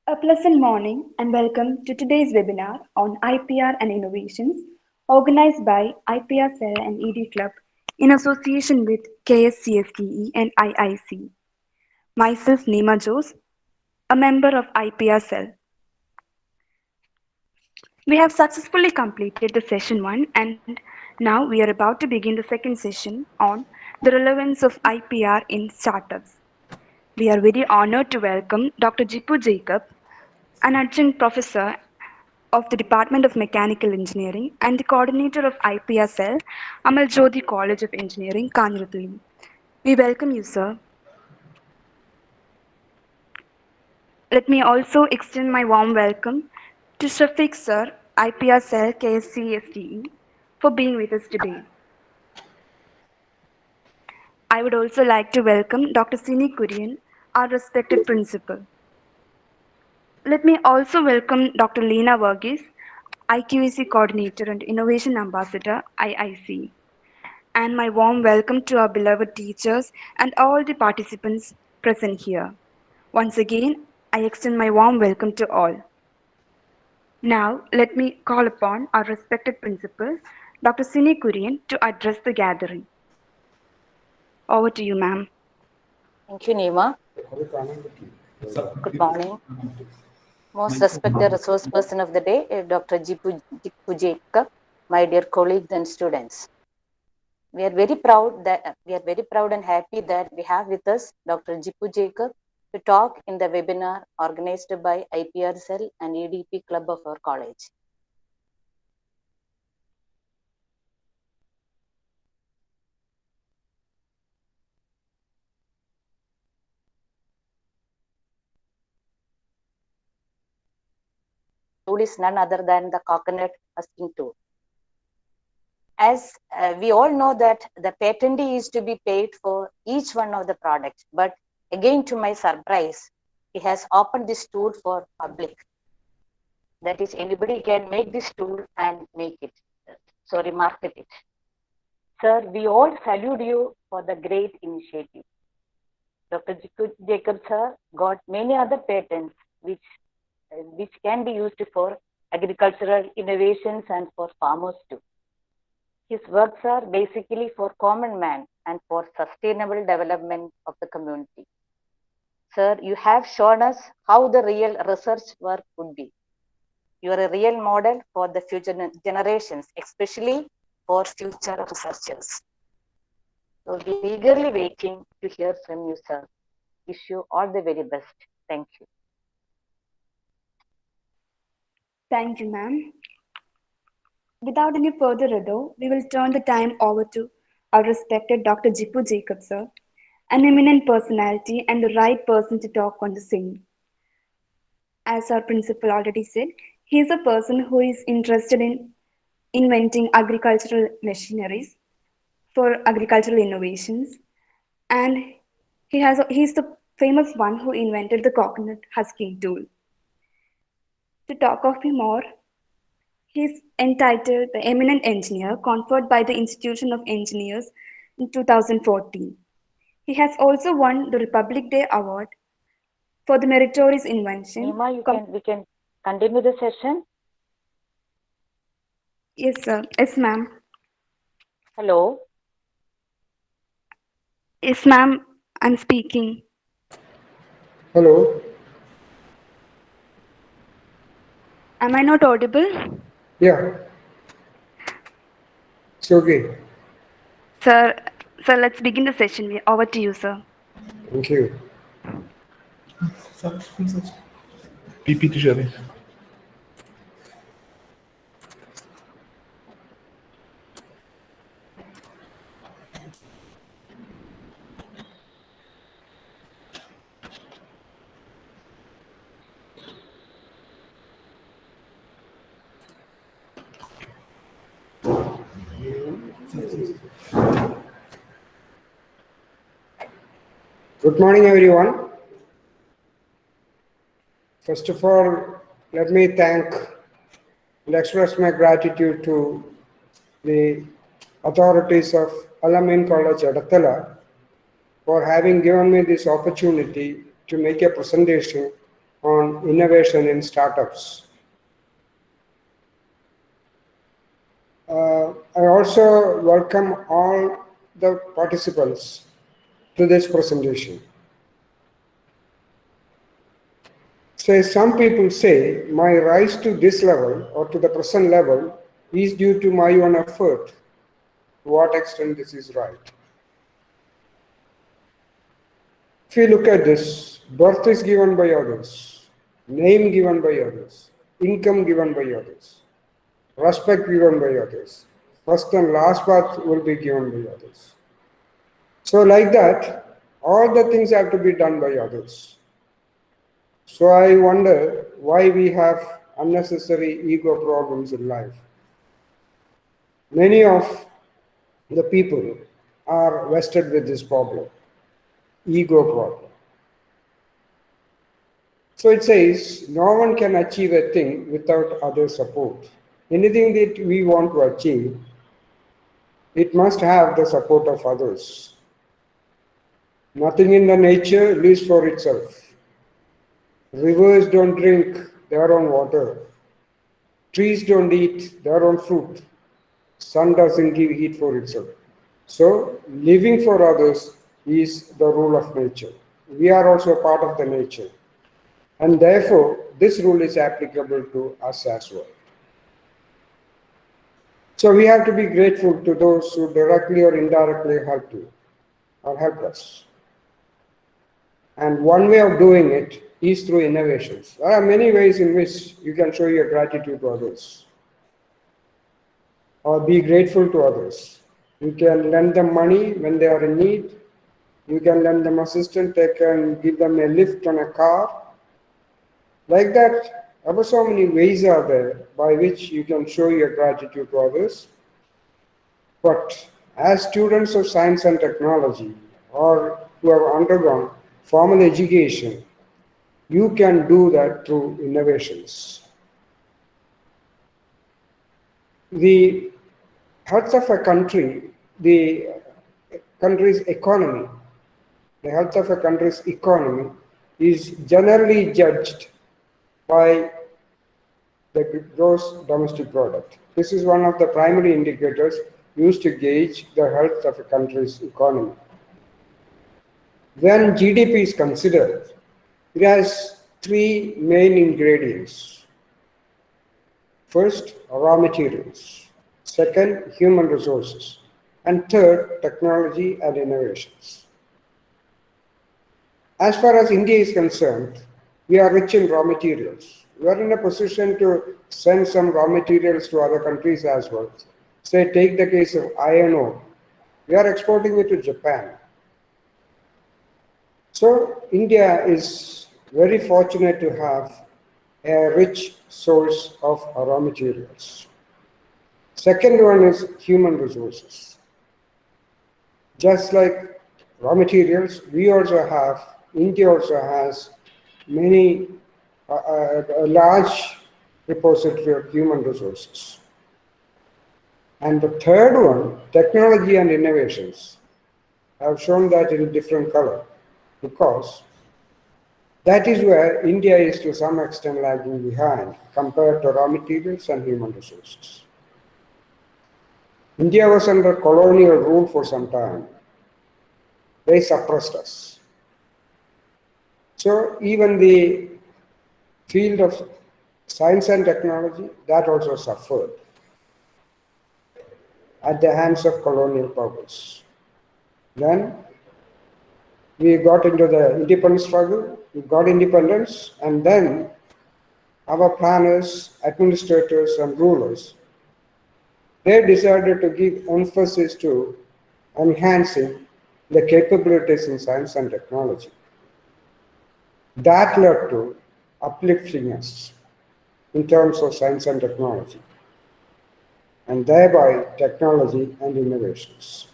A pleasant morning and welcome to today's webinar on IPR and innovations organized by IPR Cell and ED Club in association with KSCSTE and IIC. Myself Neema Jose, a member of IPR Cell. We have successfully completed the session 1 and now we are about to begin the second session on the relevance of IPR in startups. We are very honored to welcome Dr. Jipu Jacob, an adjunct professor of the Department of Mechanical Engineering and the coordinator of IPSL, Amal Jyoti College of Engineering, Kanjurapalli. We welcome you, sir. Let me also extend my warm welcome to Shafiq sir, IPSL KSCSTE, for being with us today. I would also like to welcome Dr. Sini Kurian, our respected principal. Let me also welcome Dr. Leena Varghese, IQEC Coordinator and Innovation Ambassador, IIC. And my warm welcome to our beloved teachers and all the participants present here. Once again, I extend my warm welcome to all. Now, let me call upon our respected principal, Dr. Sini Kurian, to address the gathering. Over to you, ma'am. Thank you, Neema. Good morning. Most respected resource person of the day, Dr. Jipu Jacob, my dear colleagues and students. We are very proud and happy that we have with us Dr. Jipu Jacob to talk in the webinar organized by IPR Cell and EDP Club of our college. Tool is none other than the coconut husking tool. As we all know that the patentee is to be paid for each one of the products, but again to my surprise, he has opened this tool for public. That is, anybody can make this tool and make it, market it. Sir, we all salute you for the great initiative. Dr. Jacob sir got many other patents which can be used for agricultural innovations and for farmers too. His works are basically for common man and for sustainable development of the community. Sir, you have shown us how the real research work would be. You are a real model for the future generations, especially for future researchers. So we are eagerly waiting to hear from you, sir. Wish you all the very best. Thank you. Thank you, ma'am. Without any further ado, we will turn the time over to our respected Dr. Jipu Jacob, sir, an eminent personality and the right person to talk on the same. As our principal already said, he is a person who is interested in inventing agricultural machineries for agricultural innovations, and he's the famous one who invented the coconut husking tool. To talk of him more, he is entitled the Eminent Engineer conferred by the Institution of Engineers in 2014. He has also won the Republic Day Award for the meritorious invention. Neema, we can continue the session. Yes, sir. Yes, ma'am. Hello. Yes, ma'am. I'm speaking. Hello. Am I not audible? Yeah. It's okay. Sir, let's begin the session. Over to you, sir. Thank you. PPT sharing. Good morning, everyone. First of all, let me thank and express my gratitude to the authorities of Al-Amin College, Adattala, for having given me this opportunity to make a presentation on innovation in startups. I also welcome all the participants to this presentation. So some people say my rise to this level or to the present level is due to my own effort. To what extent this is right? If you look at this, birth is given by others, name given by others, income given by others, respect given by others, first and last path will be given by others. So like that, all the things have to be done by others. So I wonder why we have unnecessary ego problems in life. Many of the people are vested with this problem, ego problem. So it says, no one can achieve a thing without other support. Anything that we want to achieve, it must have the support of others. Nothing in the nature lives for itself. Rivers don't drink their own water. Trees don't eat their own fruit. Sun doesn't give heat for itself. So living for others is the rule of nature. We are also part of the nature. And therefore, this rule is applicable to us as well. So we have to be grateful to those who directly or indirectly helped you or helped us. And one way of doing it is through innovations. There are many ways in which you can show your gratitude to others or be grateful to others. You can lend them money when they are in need. You can lend them assistance, give them a lift on a car. Like that, ever so many ways are there by which you can show your gratitude to others. But as students of science and technology or who have undergone formal education, you can do that through innovations. The health of a country, the country's economy, the health of a country's economy is generally judged by the gross domestic product. This is one of the primary indicators used to gauge the health of a country's economy. When GDP is considered, it has three main ingredients. First, raw materials. Second, human resources. And third, technology and innovations. As far as India is concerned, we are rich in raw materials. We are in a position to send some raw materials to other countries as well. Say, take the case of iron ore. We are exporting it to Japan. So India is very fortunate to have a rich source of raw materials. Second one is human resources. Just like raw materials, we also have, India also has many, a large repository of human resources. And the third one, technology and innovations. I've shown that in different color because that is where India is to some extent lagging behind compared to raw materials and human resources. India was under colonial rule for some time. They suppressed us. So even the field of science and technology, that also suffered at the hands of colonial powers. Then we got into the independence struggle, we got independence, and then our planners, administrators, and rulers, they decided to give emphasis to enhancing the capabilities in science and technology. That led to uplifting us in terms of science and technology, and thereby technology and innovations.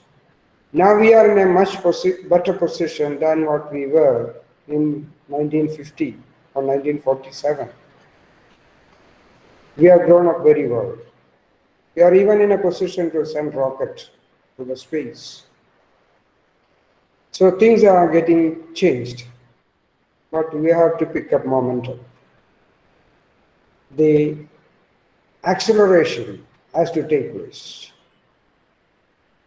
Now we are in a much better position than what we were in 1950 or 1947. We have grown up very well. We are even in a position to send rockets to the space. So things are getting changed. but we have to pick up momentum. The acceleration has to take place.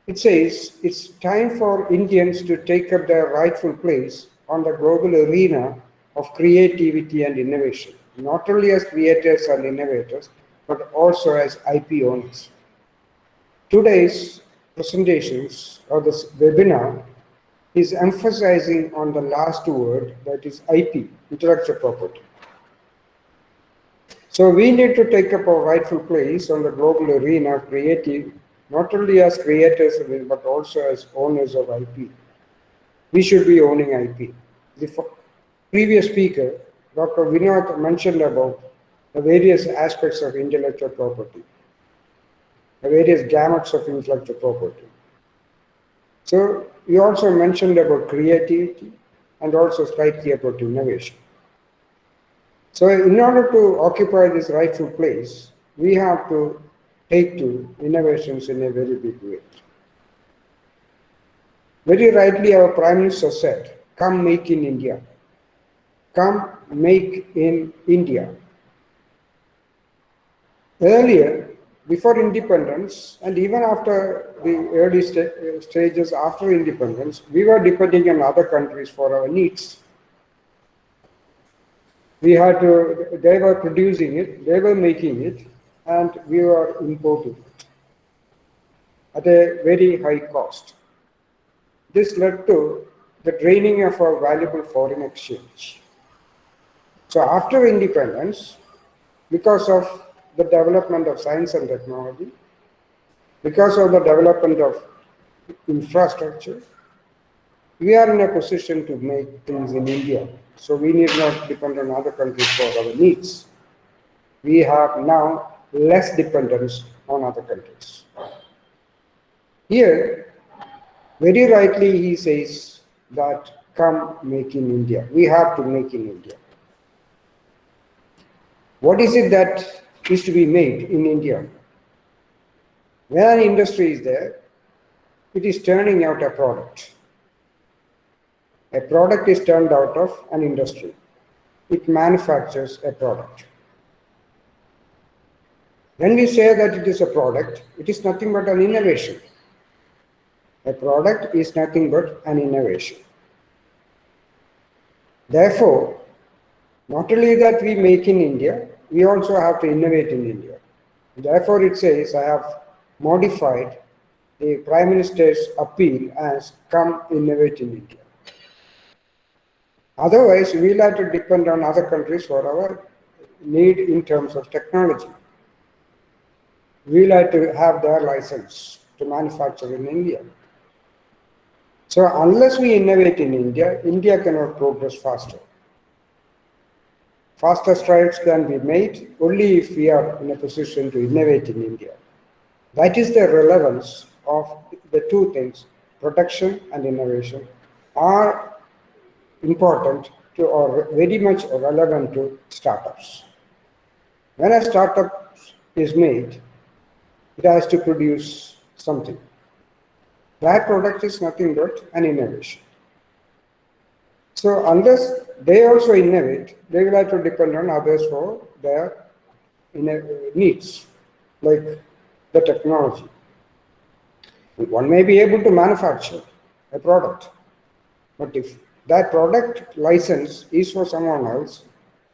It says it's time for Indians to take up their rightful place on the global arena of creativity and innovation, not only as creators and innovators, but also as IP owners. Today's presentations or this webinar is emphasizing on the last word, that is IP, intellectual property. So we need to take up our rightful place on the global arena of creative, not only as creators but also as owners of IP. We should be owning IP. The previous speaker, Dr. Vinod, mentioned about the various aspects of intellectual property, the various gamuts of intellectual property. So we also mentioned about creativity and also slightly about innovation. So in order to occupy this rightful place, we have to take to innovations in a very big way. Very rightly, our Prime Minister said, come make in India. Come make in India. Earlier, before independence, and even after the early stages after independence, we were depending on other countries for our needs. They were producing it, they were making it, and we were importing it at a very high cost. This led to the draining of our valuable foreign exchange. So after independence, because of the development of science and technology, because of the development of infrastructure, we are in a position to make things in India. So we need not depend on other countries for our needs. We have now less dependence on other countries. Here, very rightly he says that come make in India. We have to make in India. What is it that is to be made in India? When an industry is there, it is turning out a product. A product is turned out of an industry. It manufactures a product. When we say that it is a product, it is nothing but an innovation. A product is nothing but an innovation. Therefore, not only that we make in India, we also have to innovate in India. Therefore, it says, I have modified the Prime Minister's appeal as come innovate in India. Otherwise, we'll have to depend on other countries for our need in terms of technology. We'll have to have their license to manufacture in India. So unless we innovate in India, India cannot progress faster. Faster strides can be made only if we are in a position to innovate in India. That is the relevance of the two things, protection and innovation, are important to or very much relevant to startups. When a startup is made, it has to produce something. That product is nothing but an innovation. So unless they also innovate, they will have to depend on others for their needs, like the technology. One may be able to manufacture a product, but if that product license is for someone else,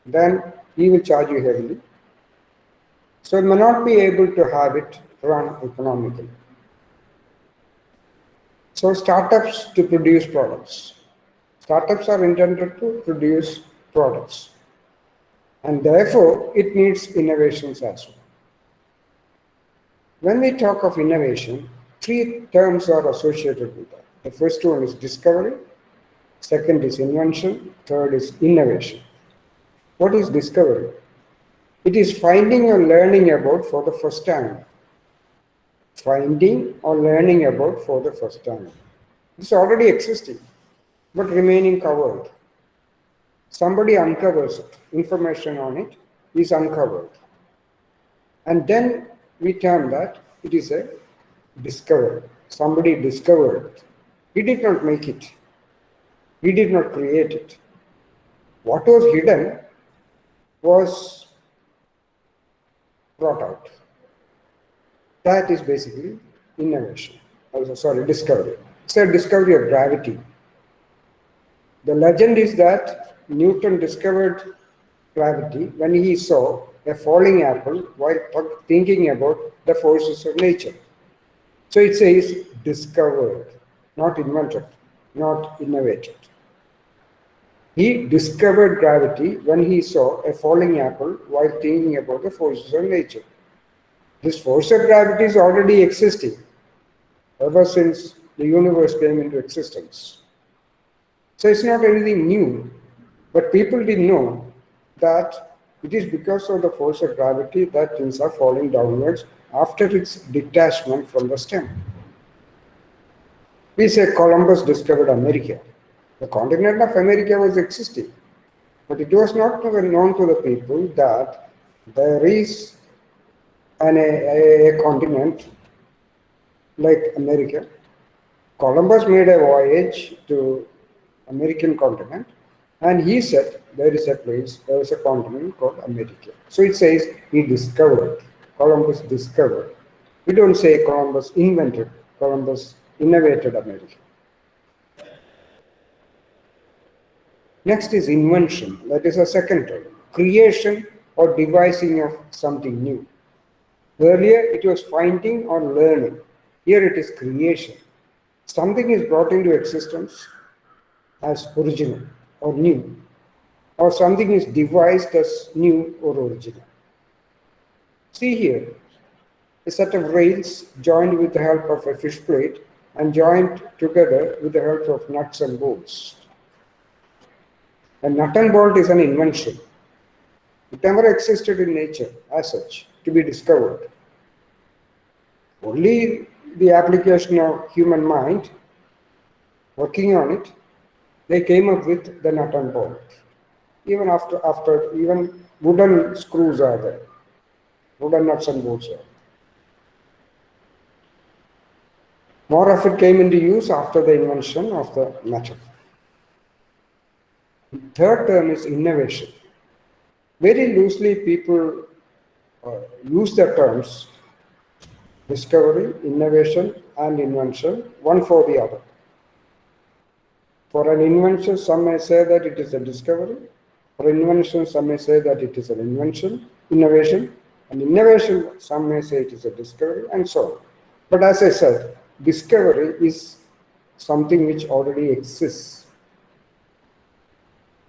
then he will charge you heavily. So you may not be able to have it run economically. So startups to produce products. Startups are intended to produce products. And therefore, it needs innovations as well. When we talk of innovation, three terms are associated with that. The first one is discovery, second is invention, third is innovation. What is discovery? It is finding or learning about for the first time. Finding or learning about for the first time. It's already existing, but remaining covered. Somebody uncovers it, information on it is uncovered. And then we term that it is a discovery. Somebody discovered it. He did not make it. He did not create it. What was hidden was brought out. That is basically innovation. Discovery. It's a discovery of gravity. The legend is that Newton discovered gravity when he saw a falling apple while thinking about the forces of nature. So it says discovered, not invented, not innovated. He discovered gravity when he saw a falling apple while thinking about the forces of nature. This force of gravity is already existing ever since the universe came into existence. So it's not anything new, but people didn't know that it is because of the force of gravity that things are falling downwards after its detachment from the stem. We say Columbus discovered America. The continent of America was existing, but it was not known to the people that there is a continent like America. Columbus made a voyage to American continent, and he said there is a continent called America. So it says he discovered, Columbus discovered. We don't say Columbus invented, Columbus innovated America. Next is invention, that is a second term, creation or devising of something new. Earlier it was finding or learning. Here it is creation. Something is brought into existence as original or new, or something is devised as new or original. See here, a set of rails joined with the help of a fish plate and joined together with the help of nuts and bolts. A nut and bolt is an invention. It never existed in nature as such to be discovered. Only the application of human mind working on it, they came up with the nut and bolt. Even after even wooden screws are there, wooden nuts and bolts are there. More of it came into use after the invention of the metal. The third term is innovation. Very loosely people use the terms discovery, innovation, and invention, one for the other. For an invention, some may say that it is a discovery. For invention, some may say that it is an innovation. And innovation, some may say it is a discovery, and so on. But as I said, discovery is something which already exists.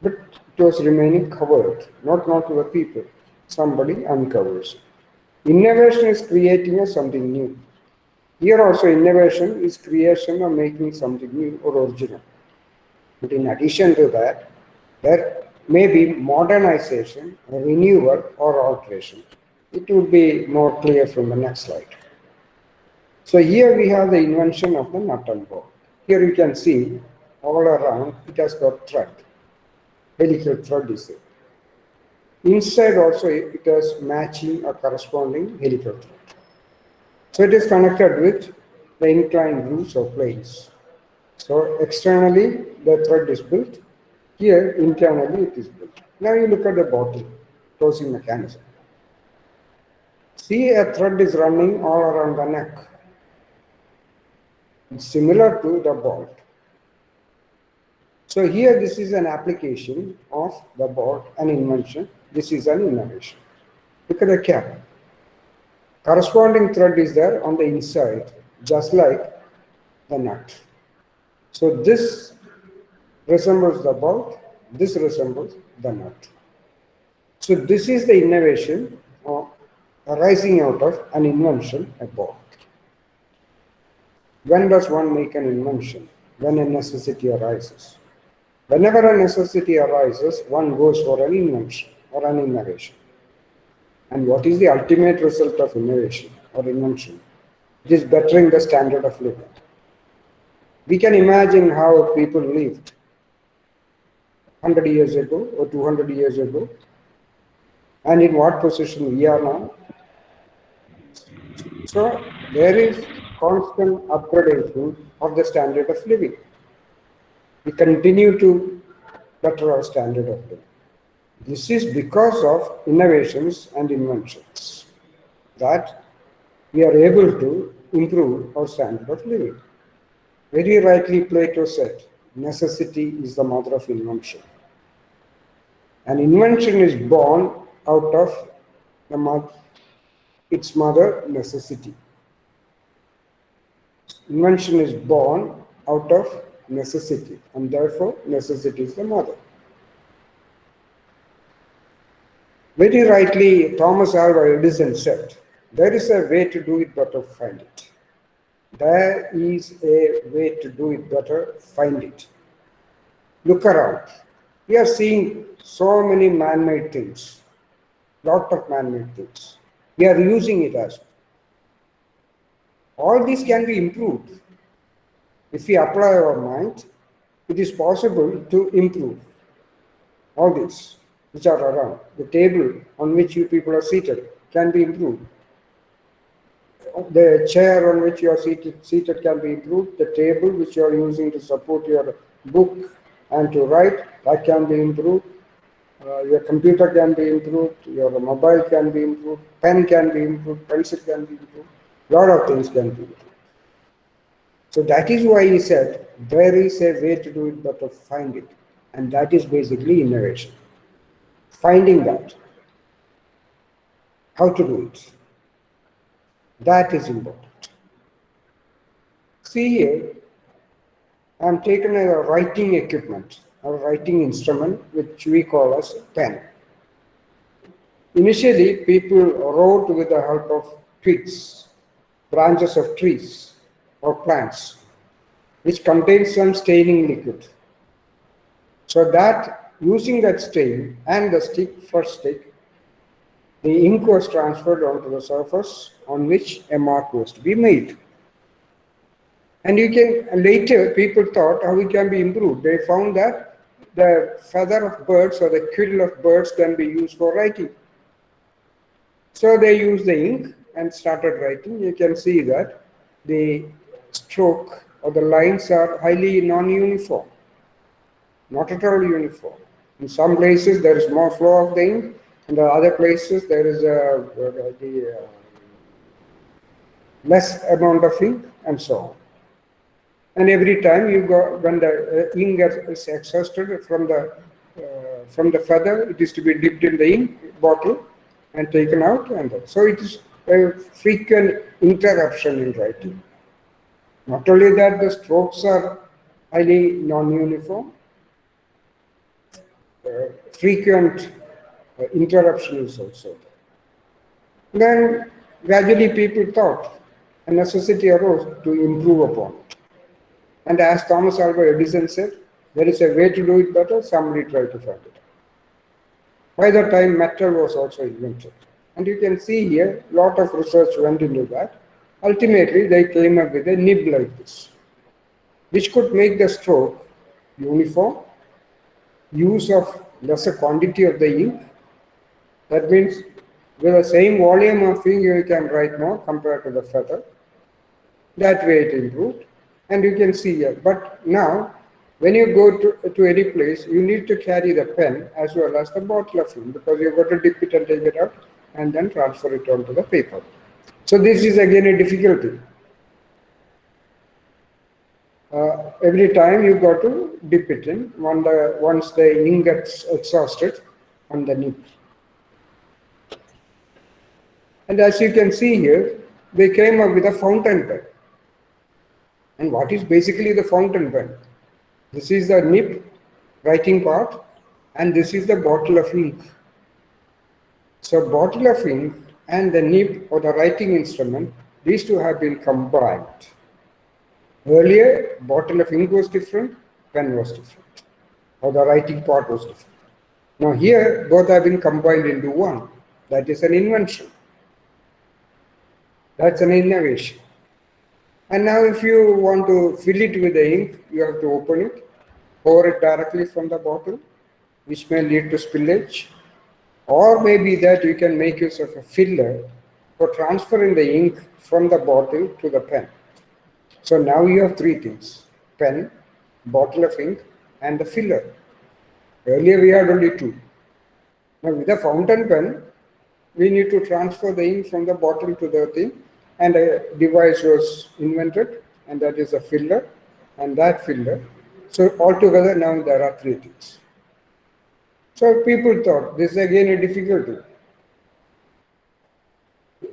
But it was remaining covered, not to the people. Somebody uncovers it. Innovation is creating something new. Here also innovation is creation or making something new or original. But in addition to that, there may be modernization, renewal, or alteration. It would be more clear from the next slide. So here we have the invention of the nut and bolt. Here you can see all around it has got thread. Helical thread is it. Inside also it has matching or corresponding helical thread. So it is connected with the inclined grooves or planes. So externally the thread is built. Here internally it is built. Now you look at the bottle closing mechanism. See, a thread is running all around the neck. It's similar to the bolt. So here this is an application of the bolt, an invention. This is an innovation. Look at the cap. Corresponding thread is there on the inside, just like the nut. So this resembles the bolt, this resembles the nut. So this is the innovation arising out of an invention, a bolt. When does one make an invention? When a necessity arises. Whenever a necessity arises, one goes for an invention or an innovation. And what is the ultimate result of innovation or invention? It is bettering the standard of living. We can imagine how people lived 100 years ago or 200 years ago, and in what position we are now. So there is constant upgradation of the standard of living. We continue to better our standard of living. This is because of innovations and inventions that we are able to improve our standard of living. Very rightly Plato said, necessity is the mother of invention. An invention is born out of its mother, necessity. Invention is born out of necessity, and therefore necessity is the mother. Very rightly, Thomas Alva Edison said, there is a way to do it, better find it. There is a way to do it better, find it. Look around. We are seeing so many man-made things, lot of man-made things. We are using it as well. All these can be improved. If we apply our mind, it is possible to improve all these which are around. The table on which you people are seated can be improved. The chair on which you are seated can be improved. The table which you are using to support your book and to write, that can be improved. Your computer can be improved. Your mobile can be improved. Pen can be improved. Pencil can be improved. A lot of things can be improved. So that is why he said, there is a way to do it, but to find it. And that is basically innovation. Finding that. How to do it. That is important. See here, I am taken a writing equipment, a writing instrument, which we call as a pen. Initially, people wrote with the help of twigs, branches of trees or plants, which contains some staining liquid. So that using that stain and the first stick, the ink was transferred onto the surface on which a mark was to be made. And later people thought how it can be improved. They found that the feather of birds or the quill of birds can be used for writing. So they used the ink and started writing. You can see that the stroke or the lines are highly non-uniform, not at all uniform. In some places there is more flow of the ink, in the other places there is less amount of ink, and so on. And every time when the ink is exhausted from the feather, it is to be dipped in the ink bottle and taken out, and so it is a frequent interruption in writing. Not only that, the strokes are highly non-uniform. Frequent interruption is also there. Then gradually people thought a necessity arose to improve upon it. And as Thomas Alva Edison said, there is a way to do it better, somebody tried to find it. By the time metal was also invented. And you can see here, a lot of research went into that. Ultimately, they came up with a nib like this, which could make the stroke uniform, use of lesser quantity of the ink. That means with the same volume of ink, you can write more compared to the feather. That way it improved. And you can see here. But now, when you go to any place, you need to carry the pen as well as the bottle of ink, because you've got to dip it and take it out and then transfer it onto the paper. So this is again a difficulty. Every time you got to dip it in once the ink gets exhausted on the nib. And as you can see here, they came up with a fountain pen. And what is basically the fountain pen? This is the nib writing part, and this is the bottle of ink. So bottle of ink and the nib or the writing instrument, these two have been combined. Earlier, bottle of ink was different, pen was different, or the writing part was different. Now here, both have been combined into one. That is an invention. That's an innovation. And now if you want to fill it with the ink, you have to open it, pour it directly from the bottle, which may lead to spillage. Or maybe that you can make use of a filler for transferring the ink from the bottle to the pen. So now you have three things: pen, bottle of ink, and the filler. Earlier we had only two. Now with a fountain pen, we need to transfer the ink from the bottle to the thing, and a device was invented, and that is a filler, and that filler. So altogether now there are three things. So people thought this is again a difficulty.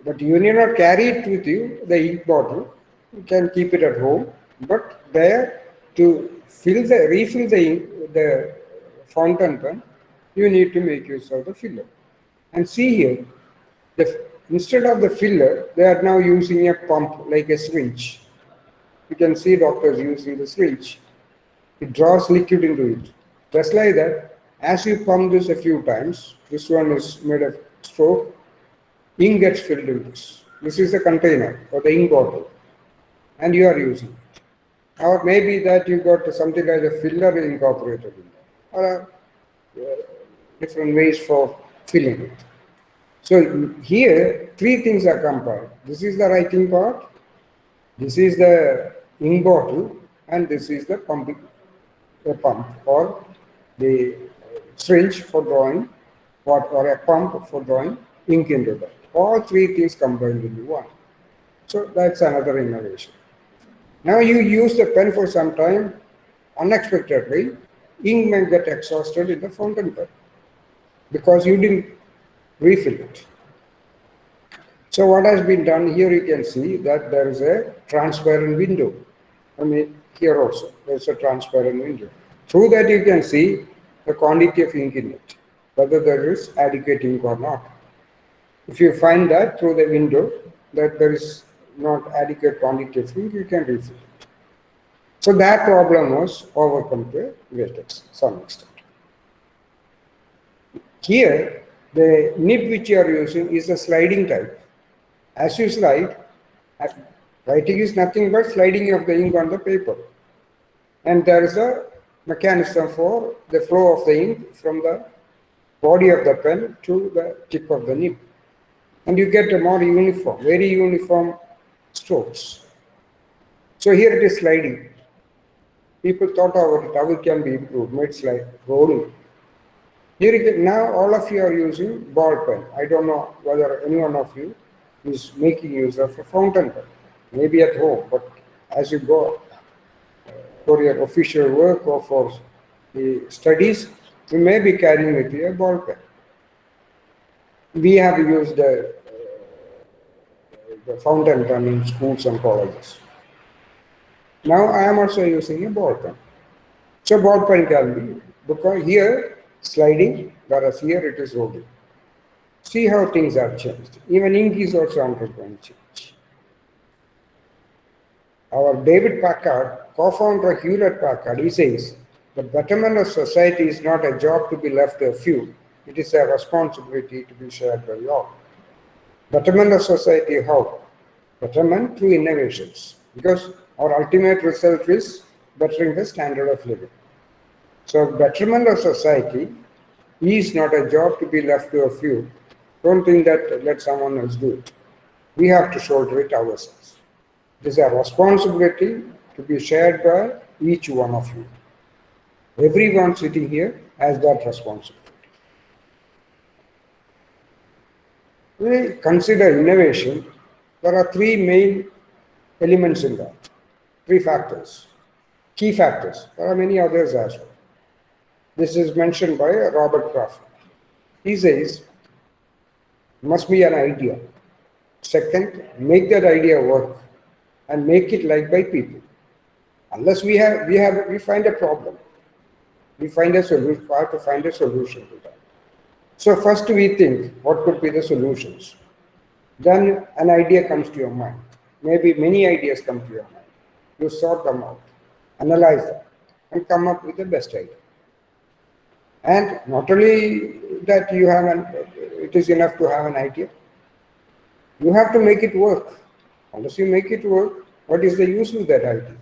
But you need not carry it with you, the ink bottle. You can keep it at home, but there to refill the ink, the fountain pen, you need to make use of the filler. And see here, instead of the filler, they are now using a pump like a syringe. You can see doctors using the syringe. It draws liquid into it. Just like that, as you pump this a few times, this one is made of stroke, ink gets filled in this. This is the container or the ink bottle, and you are using it. Or maybe that you got something like a filler incorporated in that, or different ways for filling it. So here, three things are combined. This is the writing part, this is the ink bottle, and this is the pump or the syringe for drawing, or a pump for drawing ink into that. All three things combined into one. So that's another innovation. Now you use the pen for some time, unexpectedly, ink may get exhausted in the fountain pen because you didn't refill it. So what has been done here, you can see that there is a transparent window. I mean, here also, there's a transparent window. Through that you can see the quantity of ink in it, whether there is adequate ink or not. If you find that through the window that there is not adequate quantity of ink, you can refill it. So that problem was overcome to a great some extent. Here, the nib which you are using is a sliding type. As you slide, writing is nothing but sliding of the ink on the paper. And there is a mechanism for the flow of the ink from the body of the pen to the tip of the nib. And you get a more uniform, very uniform strokes. So here it is sliding. People thought about it, how it can be improved, made slide, rolling. Here now all of you are using ball pen. I don't know whether any one of you is making use of a fountain pen, maybe at home, but as you go for your official work or for the studies, you may be carrying with you a ball pen. We have used the fountain pen in schools and colleges. Now I am also using a ball pen. So ball pen can be, because here sliding, whereas here it is rolling. See how things are changed. Even ink is also undergoing change. Our David Packard, co-founder of Hewlett-Packard, he says, the betterment of society is not a job to be left to a few. It is a responsibility to be shared by all. Betterment of society, how? Betterment through innovations, because our ultimate result is bettering the standard of living. So betterment of society is not a job to be left to a few. Don't think that let someone else do it. We have to shoulder it ourselves. It is a responsibility to be shared by each one of you. Everyone sitting here has that responsibility. We consider innovation. There are three main elements in that, three factors, key factors. There are many others as well. This is mentioned by Robert Kraft. He says, must be an idea. Second, make that idea work and make it liked by people. Unless we find a problem, we find a solution. We have to find a solution to that. So first we think, what could be the solutions? Then an idea comes to your mind. Maybe many ideas come to your mind. You sort them out, analyze them, and come up with the best idea. And not only that it is enough to have an idea. You have to make it work. Unless you make it work, what is the use of that idea?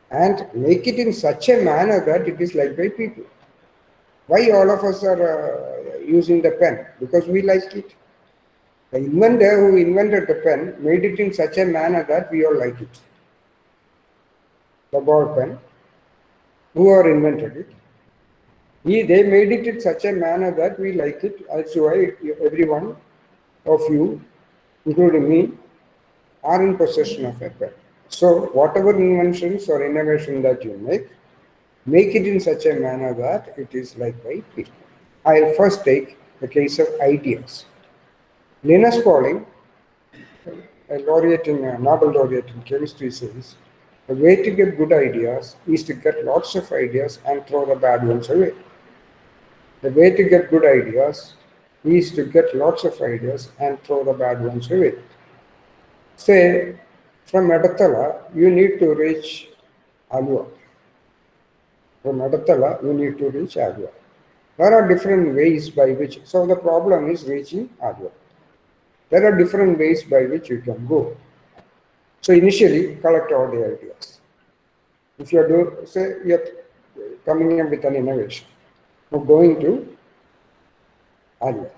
And make it in such a manner that it is liked by people. Why all of us are using the pen? Because we like it. The inventor who invented the pen made it in such a manner that we all like it. The ball pen, whoever invented it, They made it in such a manner that we like it. That's why every one of you, including me, are in possession of a pen. So whatever inventions or innovation that you make it in such a manner that it is liked by people. I'll first take the case of ideas. Linus Pauling, a laureate in Nobel laureate in chemistry, says the way to get good ideas is to get lots of ideas and throw the bad ones away. The way to get good ideas is to get lots of ideas and throw the bad ones away. Say, from Edathala, you need to reach Alua. From Edathala, you need to reach Alua. There are different ways by which, so the problem is reaching Alua. There are different ways by which you can go. So initially, collect all the ideas. If you are say you're coming up with an innovation, you're going to Alua.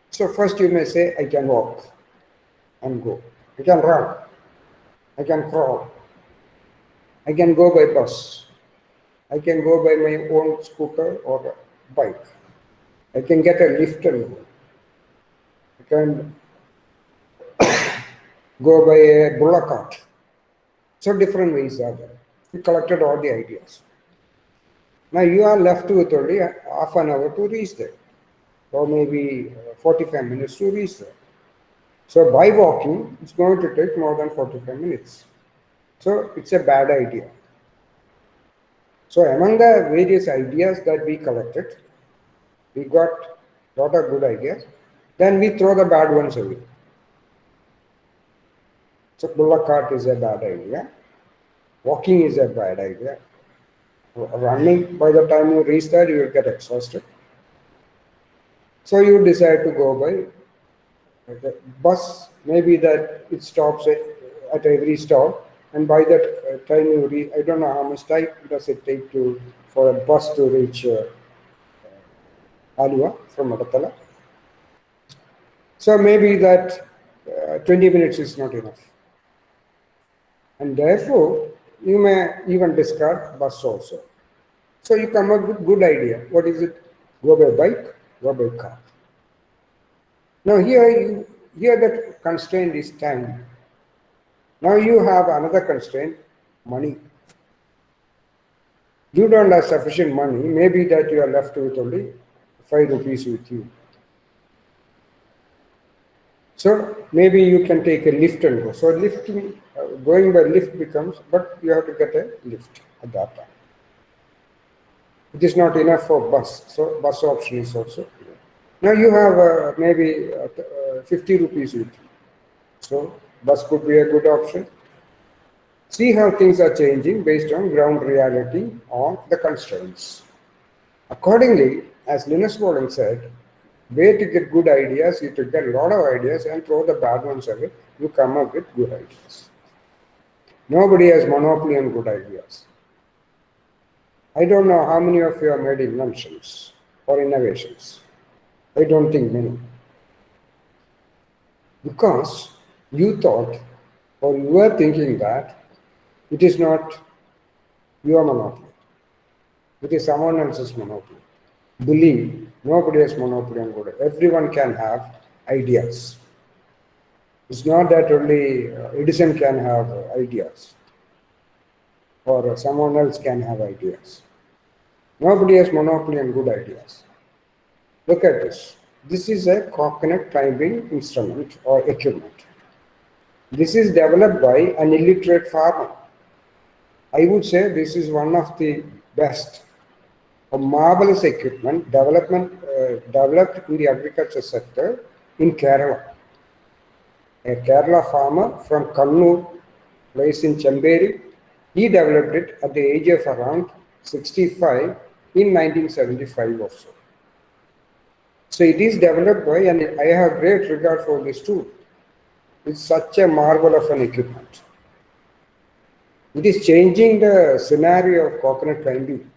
So first you may say, I can walk and go. I can run. I can crawl. I can go by bus. I can go by my own scooter or bike. I can get a lift and go. I can go by a bullock cart. So different ways are there. You collected all the ideas. Now you are left with only half an hour to reach there, or maybe 45 minutes to reach there. So by walking, it's going to take more than 45 minutes. So it's a bad idea. So among the various ideas that we collected, we got a lot of good ideas. Then we throw the bad ones away. So bullock cart is a bad idea. Walking is a bad idea. Running, by the time you reach there, you will get exhausted. So you decide to go by the bus. Maybe that it stops at every stop, and by that time you reach. I don't know how much time does it take for a bus to reach Alua from Edathala. So maybe that 20 minutes is not enough. And therefore, you may even discard bus also. So you come up with good idea. What is it? Go by bike, go by car. Now here the constraint is time. Now you have another constraint, money. You don't have sufficient money. Maybe that you are left with only 5 rupees with you. So maybe you can take a lift and go. So lifting, going by lift becomes, but you have to get a lift at that time. It is not enough for bus, so bus option is also. Now you have maybe 50 rupees with you. So bus could be a good option. See how things are changing based on ground reality or the constraints. Accordingly, as Linus Pauling said, way to get good ideas is to get a lot of ideas and throw the bad ones away. You come up with good ideas. Nobody has monopoly on good ideas. I don't know how many of you have made inventions or innovations. I don't think many. Because you thought or you were thinking that it is not your monopoly. It is someone else's monopoly. Believe nobody has monopoly on good. Everyone can have ideas. It's not that only Edison can have ideas or someone else can have ideas. Nobody has monopoly on good ideas. Look at this. This is a coconut climbing instrument or equipment. This is developed by an illiterate farmer. I would say this is one of the best, a marvelous equipment developed in the agriculture sector in Kerala. A Kerala farmer from Kannur, place in Chemberi, he developed it at the age of around 65 in 1975 or so. So it is developed by, and I have great regard for this tool. It's such a marvel of an equipment. It is changing the scenario of coconut climbing.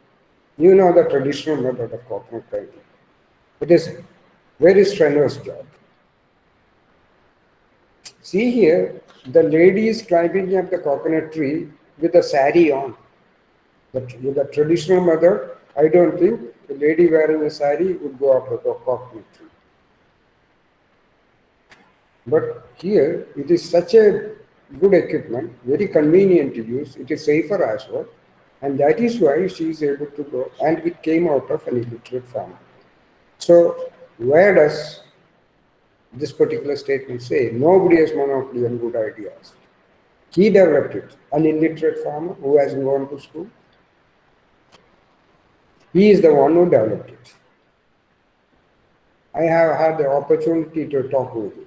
You know the traditional method of coconut climbing. It is very strenuous job. See here, the lady is climbing up the coconut tree with a sari on. With the traditional method, I don't think the lady wearing a sari would go up the coconut tree. But here, it is such a good equipment, very convenient to use, it is safer as well, and that is why she is able to go, and it came out of an illiterate farmer. So, where does this particular statement say? Nobody has monopoly on good ideas. He developed it, an illiterate farmer who hasn't gone to school. He is the one who developed it. I have had the opportunity to talk with him.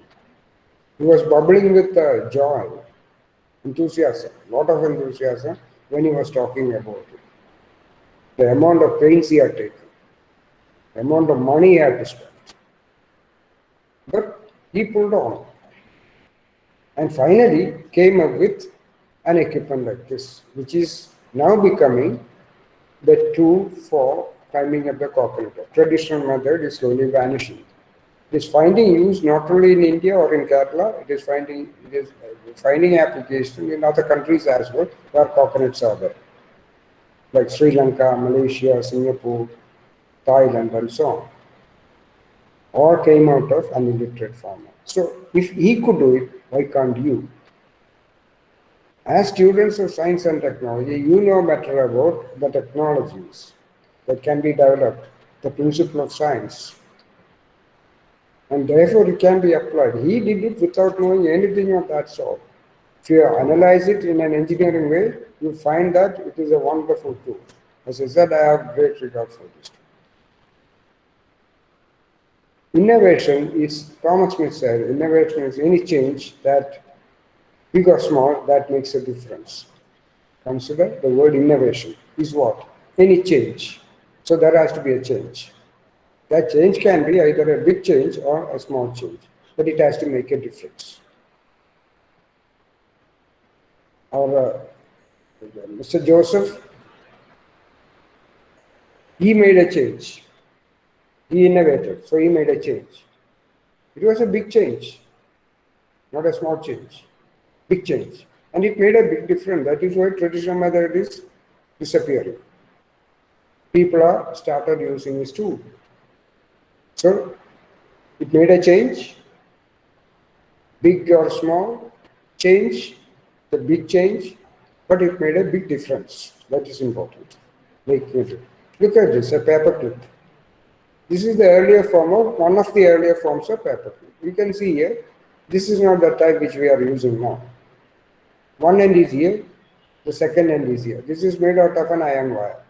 He was bubbling with joy, enthusiasm, lot of enthusiasm when he was talking about it. The amount of pains he had taken, the amount of money he had to spend. But he pulled on and finally came up with an equipment like this, which is now becoming the tool for climbing up the coconut. The traditional method is slowly vanishing. It is finding use not only in India or in Kerala, it is finding application in other countries as well where coconuts are there, like Sri Lanka, Malaysia, Singapore, Thailand, and so on. All came out of an illiterate farmer. So if he could do it, why can't you? As students of science and technology, you know better about the technologies that can be developed, the principle of science. And therefore it can be applied. He did it without knowing anything of that sort. If you analyze it in an engineering way, you find that it is a wonderful tool. As I said, I have great regard for this tool. Innovation is, Thomas Smith said, innovation is any change that, big or small, that makes a difference. Consider the word innovation is what? Any change. So there has to be a change. That change can be either a big change or a small change, but it has to make a difference. Our Mr. Joseph, he made a change. He innovated, so he made a change. It was a big change, not a small change, big change. And it made a big difference. That is why traditional method is disappearing. People are started using this tool. So it made a change, big or small change, the big change, but it made a big difference. That is important. Look at this, a paper clip. This is the earlier form of, one of the earlier forms of paper clip. You can see here, this is not the type which we are using now. One end is here, the second end is here. This is made out of an iron wire.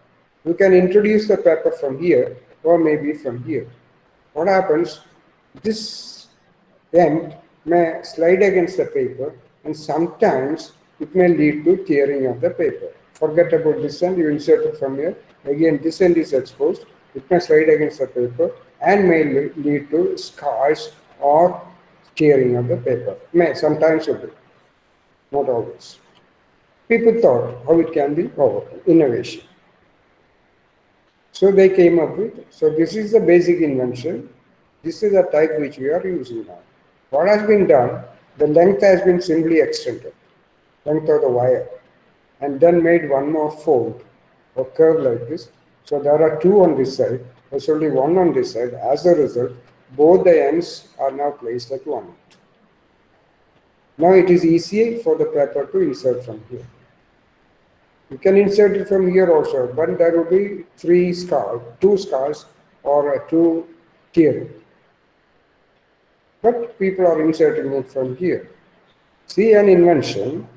You can introduce the paper from here or maybe from here. What happens, this end may slide against the paper and sometimes it may lead to tearing of the paper. Forget about this end, you insert it from here. Again, this end is exposed. It may slide against the paper and may lead to scars or tearing of the paper. May sometimes it will, not always. People thought how it can be overcome, innovation. So they came up with, so this is the basic invention. This is the type which we are using now. What has been done, the length has been simply extended, length of the wire, and then made one more fold or curve like this. So there are two on this side, there's only one on this side. As a result, both the ends are now placed at one end. Now it is easier for the paper to insert from here. You can insert it from here also, but there will be two scars or two tearing. But people are inserting it from here. See, an invention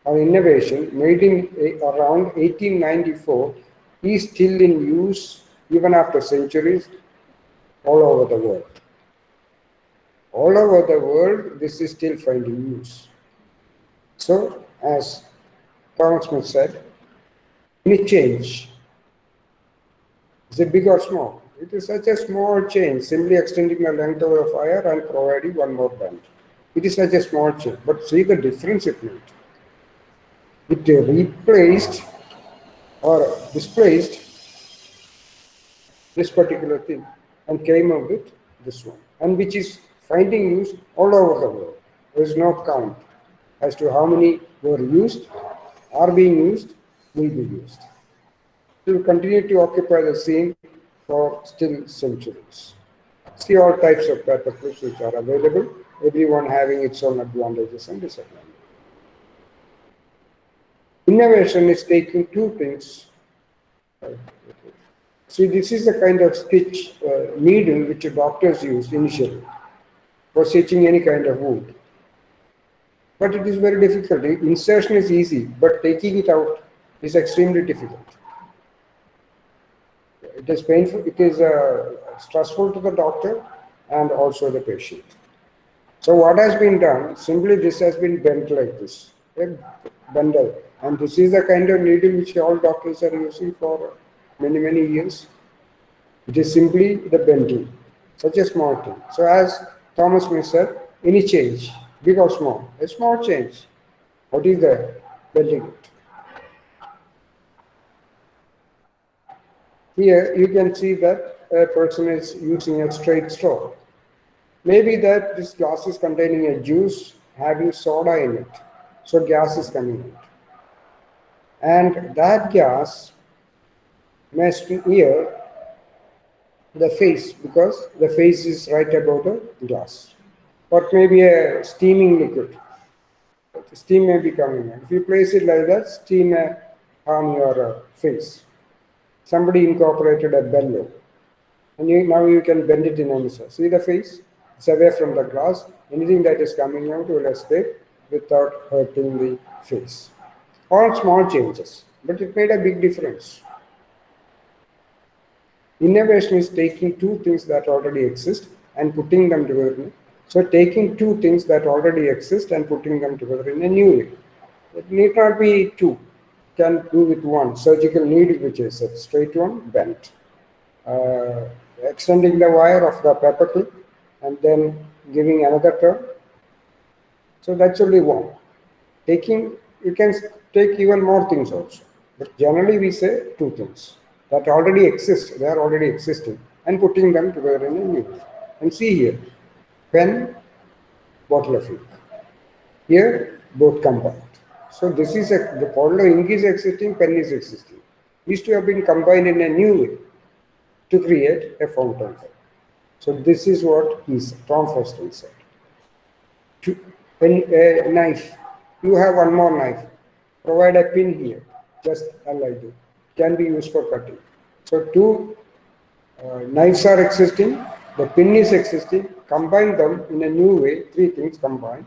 or innovation made in around 1894 is still in use even after centuries all over the world. All over the world, this is still finding use. So, as Thomas Smith said, any change, is it big or small? It is such a small change, simply extending the length of the wire and providing one more bend. It is such a small change, but see the difference it made. It replaced or displaced this particular thing and came up with this one, and which is finding use all over the world. There is no count as to how many were used, are being used, will be used. It will continue to occupy the scene for still centuries. See all types of paper clips which are available, everyone having its own advantages and disadvantages. Innovation is taking two things. See, this is the kind of stitch needle which doctors used initially for stitching any kind of wound. But it is very difficult. Insertion is easy, but taking it out is extremely difficult. It is painful, it is stressful to the doctor and also the patient. So what has been done, simply this has been bent like this, a bundle. And this is the kind of needle which all doctors are using for many, many years. It is simply the bending, such a small thing. So as Thomas Smith said, any change, big or small, a small change. What is the bending it? Here you can see that a person is using a straight straw. Maybe that this glass is containing a juice having soda in it. So gas is coming out. And that gas must be near the face because the face is right above the glass. Or maybe a steaming liquid. Steam may be coming out. If you place it like that, steam may harm your face. Somebody incorporated a bellow. And now you can bend it in any size. See the face? It's away from the glass. Anything that is coming out will escape without hurting the face. All small changes, but it made a big difference. Innovation is taking two things that already exist and putting them together. So taking two things that already exist and putting them together in a new way. It need not be two. Can do with one. Surgical needle, which is a straight one, bent. Extending the wire of the paper clip and then giving another turn. So that's only one. You can take even more things also. But generally we say two things that already exist, they are already existing, and putting them together in a new way. And see here, pen, bottle of ink. Here, both combined. So this is the bottle of ink is existing, pen is existing. These two have been combined in a new way to create a fountain pen. So this is what Tom Foston said. A knife, you have one more knife. Provide a pin here, just like this. Can be used for cutting. So two knives are existing, the pin is existing, combine them in a new way, three things combined,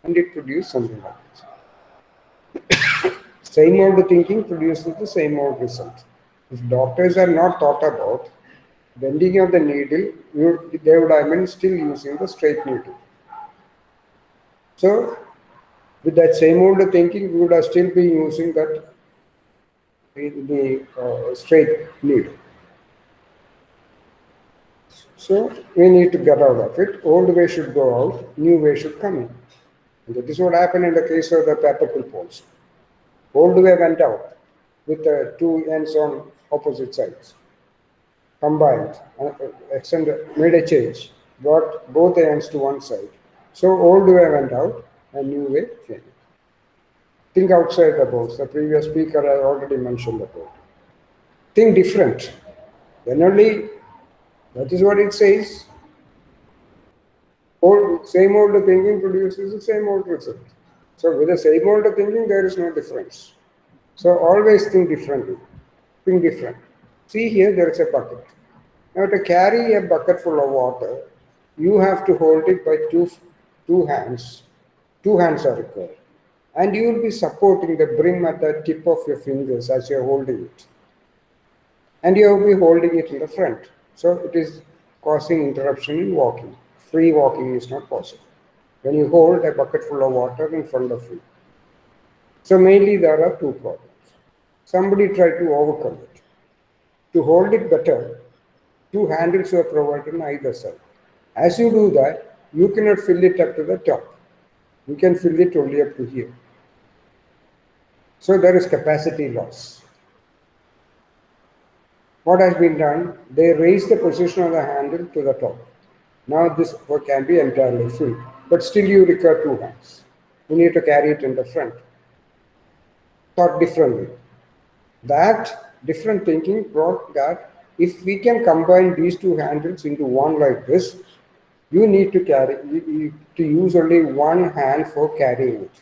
and it produces something like this. Same old thinking produces the same old result. If doctors are not thought about bending of the needle, they would have been still using the straight needle. So with that same old thinking, we would have still been using that the straight needle. So we need to get out of it. Old way should go out, new way should come in. And that is what happened in the case of the paper clip also. Old way went out with the two ends on opposite sides. Combined, made a change, brought both ends to one side. So old way went out and new way came. Think outside the box. The previous speaker I already mentioned about. Think different. Generally, that is what it says. Same old thinking produces the same old result. So with the same old thinking, there is no difference. So always think differently. Think different. See here, there is a bucket. Now to carry a bucket full of water, you have to hold it by two hands. Two hands are required. And you will be supporting the brim at the tip of your fingers as you are holding it. And you will be holding it in the front. So it is causing interruption in walking. Free walking is not possible when you hold a bucket full of water in front of you. So mainly there are two problems. Somebody tried to overcome it. To hold it better, two handles are provided on either side. As you do that, you cannot fill it up to the top. You can fill it only up to here. So there is capacity loss. What has been done? They raise the position of the handle to the top. Now this can be entirely filled, but still you require two hands. You need to carry it in the front. Thought differently. That different thinking brought that if we can combine these two handles into one like this, you need to to use only one hand for carrying it.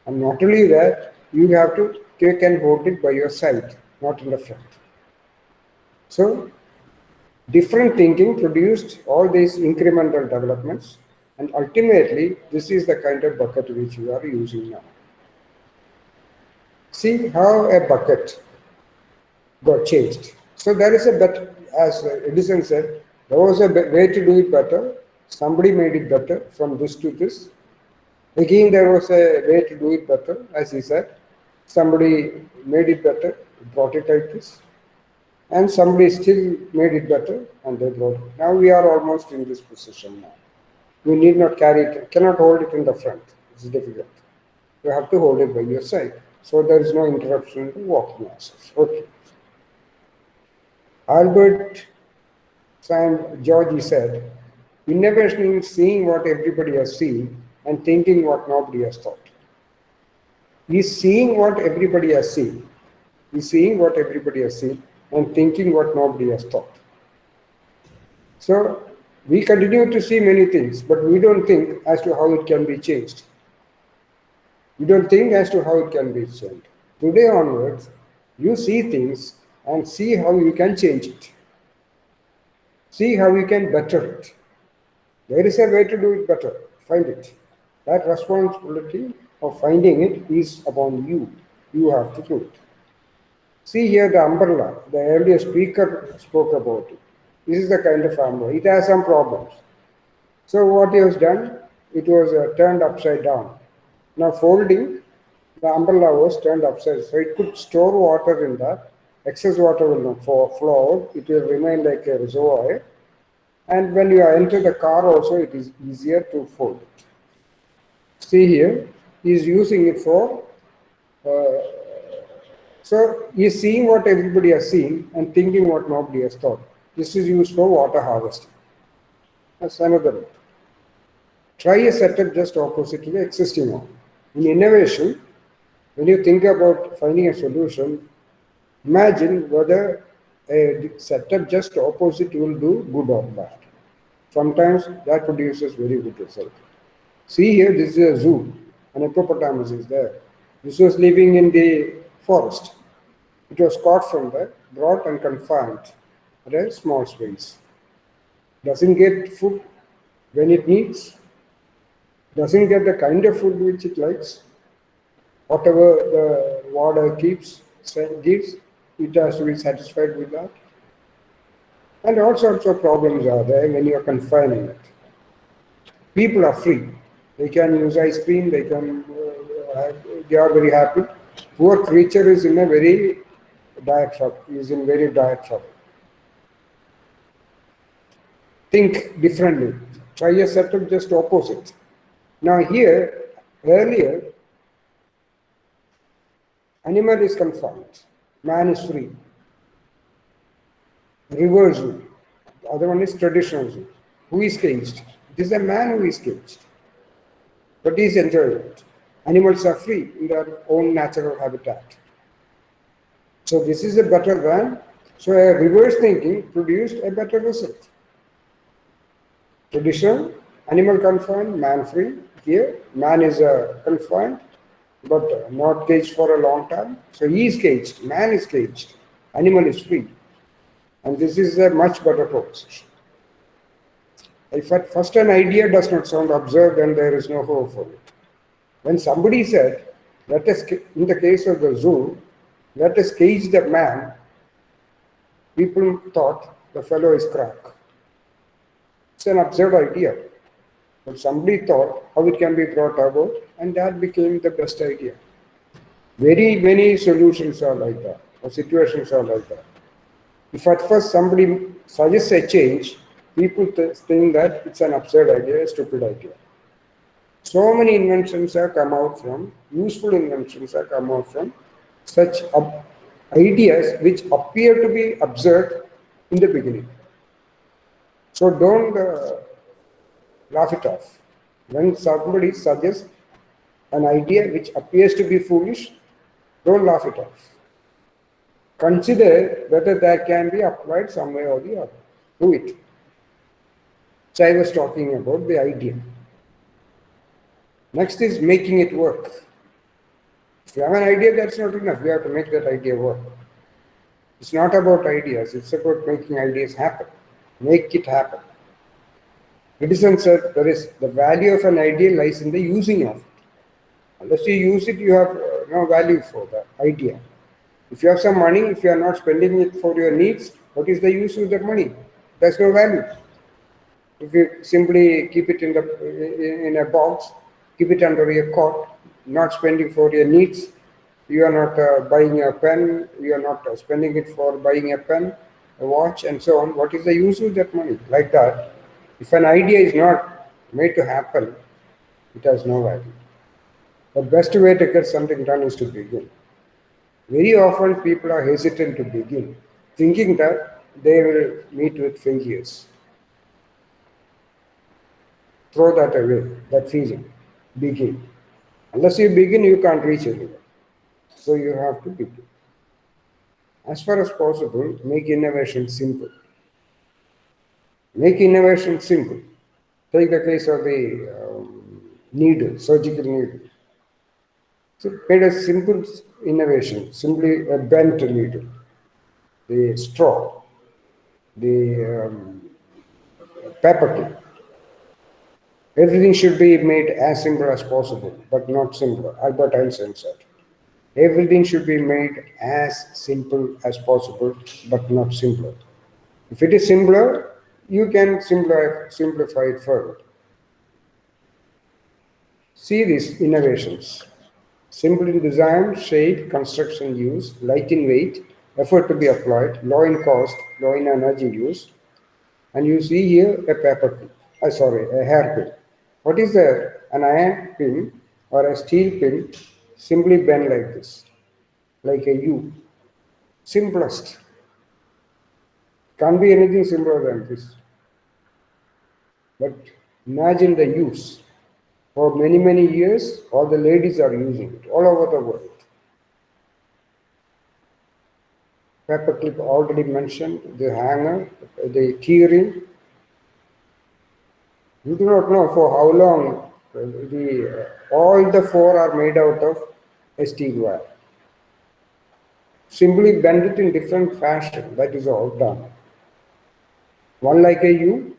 And not only that, you have to take and hold it by your side, not in the front. So, different thinking produced all these incremental developments, and ultimately, this is the kind of bucket which we are using now. See how a bucket got changed. So there is a better, as Edison said, there was a way to do it better. Somebody made it better from this to this. Again, there was a way to do it better, as he said. Somebody made it better, brought it like this. And somebody still made it better, and they brought it. Now we are almost in this position now. You need not carry it, cannot hold it in the front. It's difficult. You have to hold it by your side. So there is no interruption in the walking access. Okay. Albert Georgi said, innovation is seeing what everybody has seen and thinking what nobody has thought. He's seeing what everybody has seen. He's seeing what everybody has seen and thinking what nobody has thought. So we continue to see many things, but we don't think as to how it can be changed. We don't think as to how it can be changed. Today onwards, you see things and see how you can change it. See how you can better it. There is a way to do it better. Find it. That responsibility of finding it is upon you. You have to do it. See here the umbrella. The earlier speaker spoke about it. This is the kind of umbrella. It has some problems. So what he has done, it was turned upside down. Now folding, the umbrella was turned upside, so it could store water in that. Excess water will not flow out. It will remain like a reservoir. And when you enter the car also, it is easier to fold it. See here, he is using it for, so he is seeing what everybody has seen and thinking what nobody has thought. This is used for water harvesting. That's another way. Try a setup just opposite to the existing one. In innovation, when you think about finding a solution, imagine whether a setup just opposite will do good or bad. Sometimes that produces very good result. See here, this is a zoo. An hippopotamus is there. This was living in the forest. It was caught from there, brought and confined at a small space. Doesn't get food when it needs. Doesn't get the kind of food which it likes. Whatever the warder gives, it has to be satisfied with that. And all sorts of problems are there when you are confining it. People are free. They can use ice cream, they are very happy. Poor creature is in a very dire trouble. Think differently. Try a setup just opposite. Now here, earlier, animal is confined, man is free. Reverse zoo. The other one is traditional zoo. Who is caged? It is the man who is caged. But he is enjoying it. Animals are free in their own natural habitat. So this is a better than, so a reverse thinking produced a better result. Traditional, animal confined, man free. Here, man is confined, but not caged for a long time. So he is caged, man is caged, animal is free. And this is a much better proposition. If at first an idea does not sound absurd, then there is no hope for it. When somebody said, let us, in the case of the zoo, let us cage the man, people thought the fellow is crack. It's an absurd idea. But somebody thought how it can be brought about, and that became the best idea. Very many solutions are like that, or situations are like that. If at first somebody suggests a change, people think that it's an absurd idea, a stupid idea. So many inventions have come out from, useful inventions have come out from such ideas which appear to be absurd in the beginning. So don't laugh it off. When somebody suggests an idea which appears to be foolish, don't laugh it off. consider whether that can be applied some way or the other. Do it. So I was talking about the idea. Next is making it work. If you have an idea, that's not enough. You have to make that idea work. It's not about ideas, it's about making ideas happen. Make it happen. Edison said the value of an idea lies in the using of it. Unless you use it, you have no value for the idea. If you have some money, if you are not spending it for your needs, what is the use of that money? There's no value. If you simply keep it in a box, keep it under your cot, not spending for your needs, you are not buying a pen, you are not spending it for buying a pen, a watch, and so on. What is the use of that money? Like that, if an idea is not made to happen, it has no value. The best way to get something done is to begin. Very often people are hesitant to begin, thinking that they will meet with failures. Throw that away, that feeling. Begin. Unless you begin, you can't reach anywhere. So you have to begin. As far as possible, make innovation simple. Make innovation simple. Take the case of the needle, surgical needle. So made a simple innovation, simply a bent needle, the straw, the paperclip. Everything should be made as simple as possible, but not simpler. Albert Einstein said, everything should be made as simple as possible, but not simpler. If it is simpler, you can simplify it further. See these innovations. Simple in design, shape, construction use, light in weight, effort to be applied, low in cost, low in energy use. And you see here a a hairpin. What is that? An iron pin or a steel pin simply bent like this, like a U. Simplest. Can't be anything simpler than this. But imagine the use. For many, many years, all the ladies are using it all over the world. Paperclip already mentioned, the hanger, the keyring. You do not know for how long all the four are made out of a steel wire. Simply bend it in different fashion, that is all done. One like a U,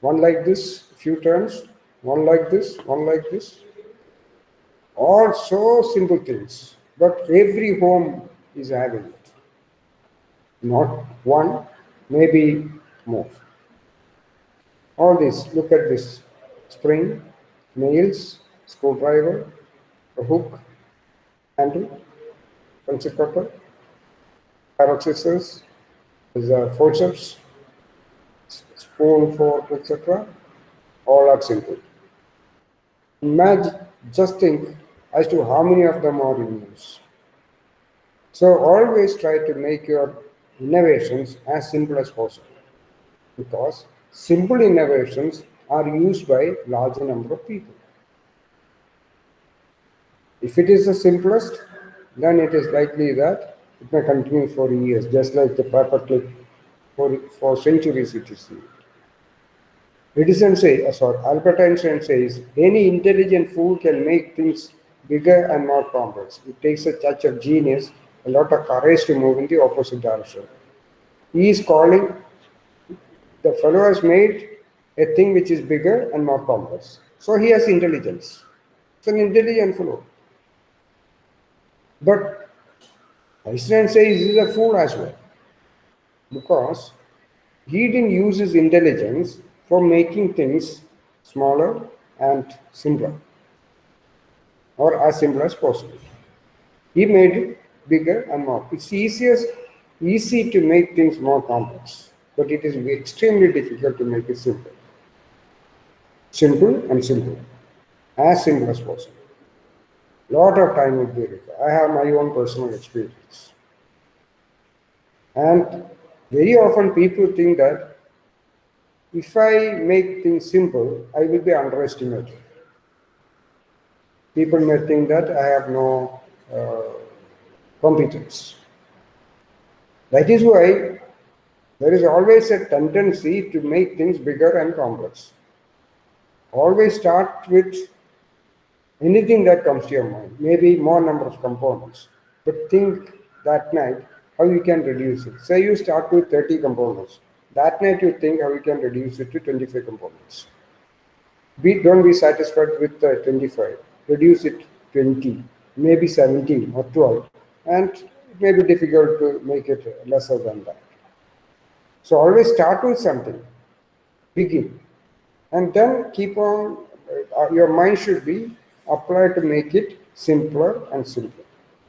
one like this, few turns, one like this, one like this. All so simple things, but every home is having it. Not one, maybe more. All this, look at this. Spring, nails, screwdriver, a hook, handle, pencil cutter, pair of scissors, there's a forceps, spoon, fork, etc. All are simple. Imagine, just think as to how many of them are in use. So always try to make your innovations as simple as possible, because simple innovations are used by larger number of people. If it is the simplest, then it is likely that it may continue for years, just like the paperclip for centuries it is used. Albert Einstein says, any intelligent fool can make things bigger and more complex. It takes a touch of genius, a lot of courage to move in the opposite direction. He is calling, the fellow has made a thing which is bigger and more complex. So he has intelligence. It's an intelligent fellow. But Einstein says he is a fool as well, because he didn't use his intelligence for making things smaller and simpler, or as simple as possible. He made it bigger and more. It's easy to make things more complex, but it is extremely difficult to make it simple. Simple and simple, as simple as possible. Lot of time would be required. I have my own personal experience. And very often people think that if I make things simple, I will be underestimated. People may think that I have no competence. That is why there is always a tendency to make things bigger and complex. Always start with anything that comes to your mind, maybe more number of components, but think that night how you can reduce it. Say you start with 30 components. That night you think how you can reduce it to 25 components. Don't be satisfied with 25. Reduce it 20, maybe 17 or 12, and it may be difficult to make it lesser than that. So always start with something, begin, and then keep on. Your mind should be applied to make it simpler and simpler,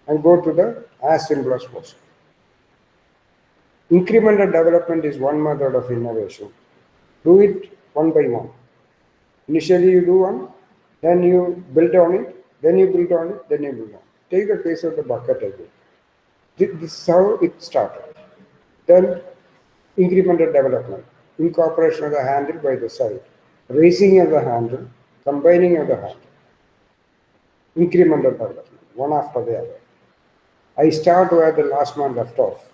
and go to the as simple as possible. Incremental development is one method of innovation. Do it one by one. Initially you do one, then you build on it, then you build on it, then you build on it. Take the case of the bucket again. This is how it started. Then incremental development, incorporation of the handle by the side, raising of the handle, combining of the handle. Incremental development, one after the other. I start where the last man left off.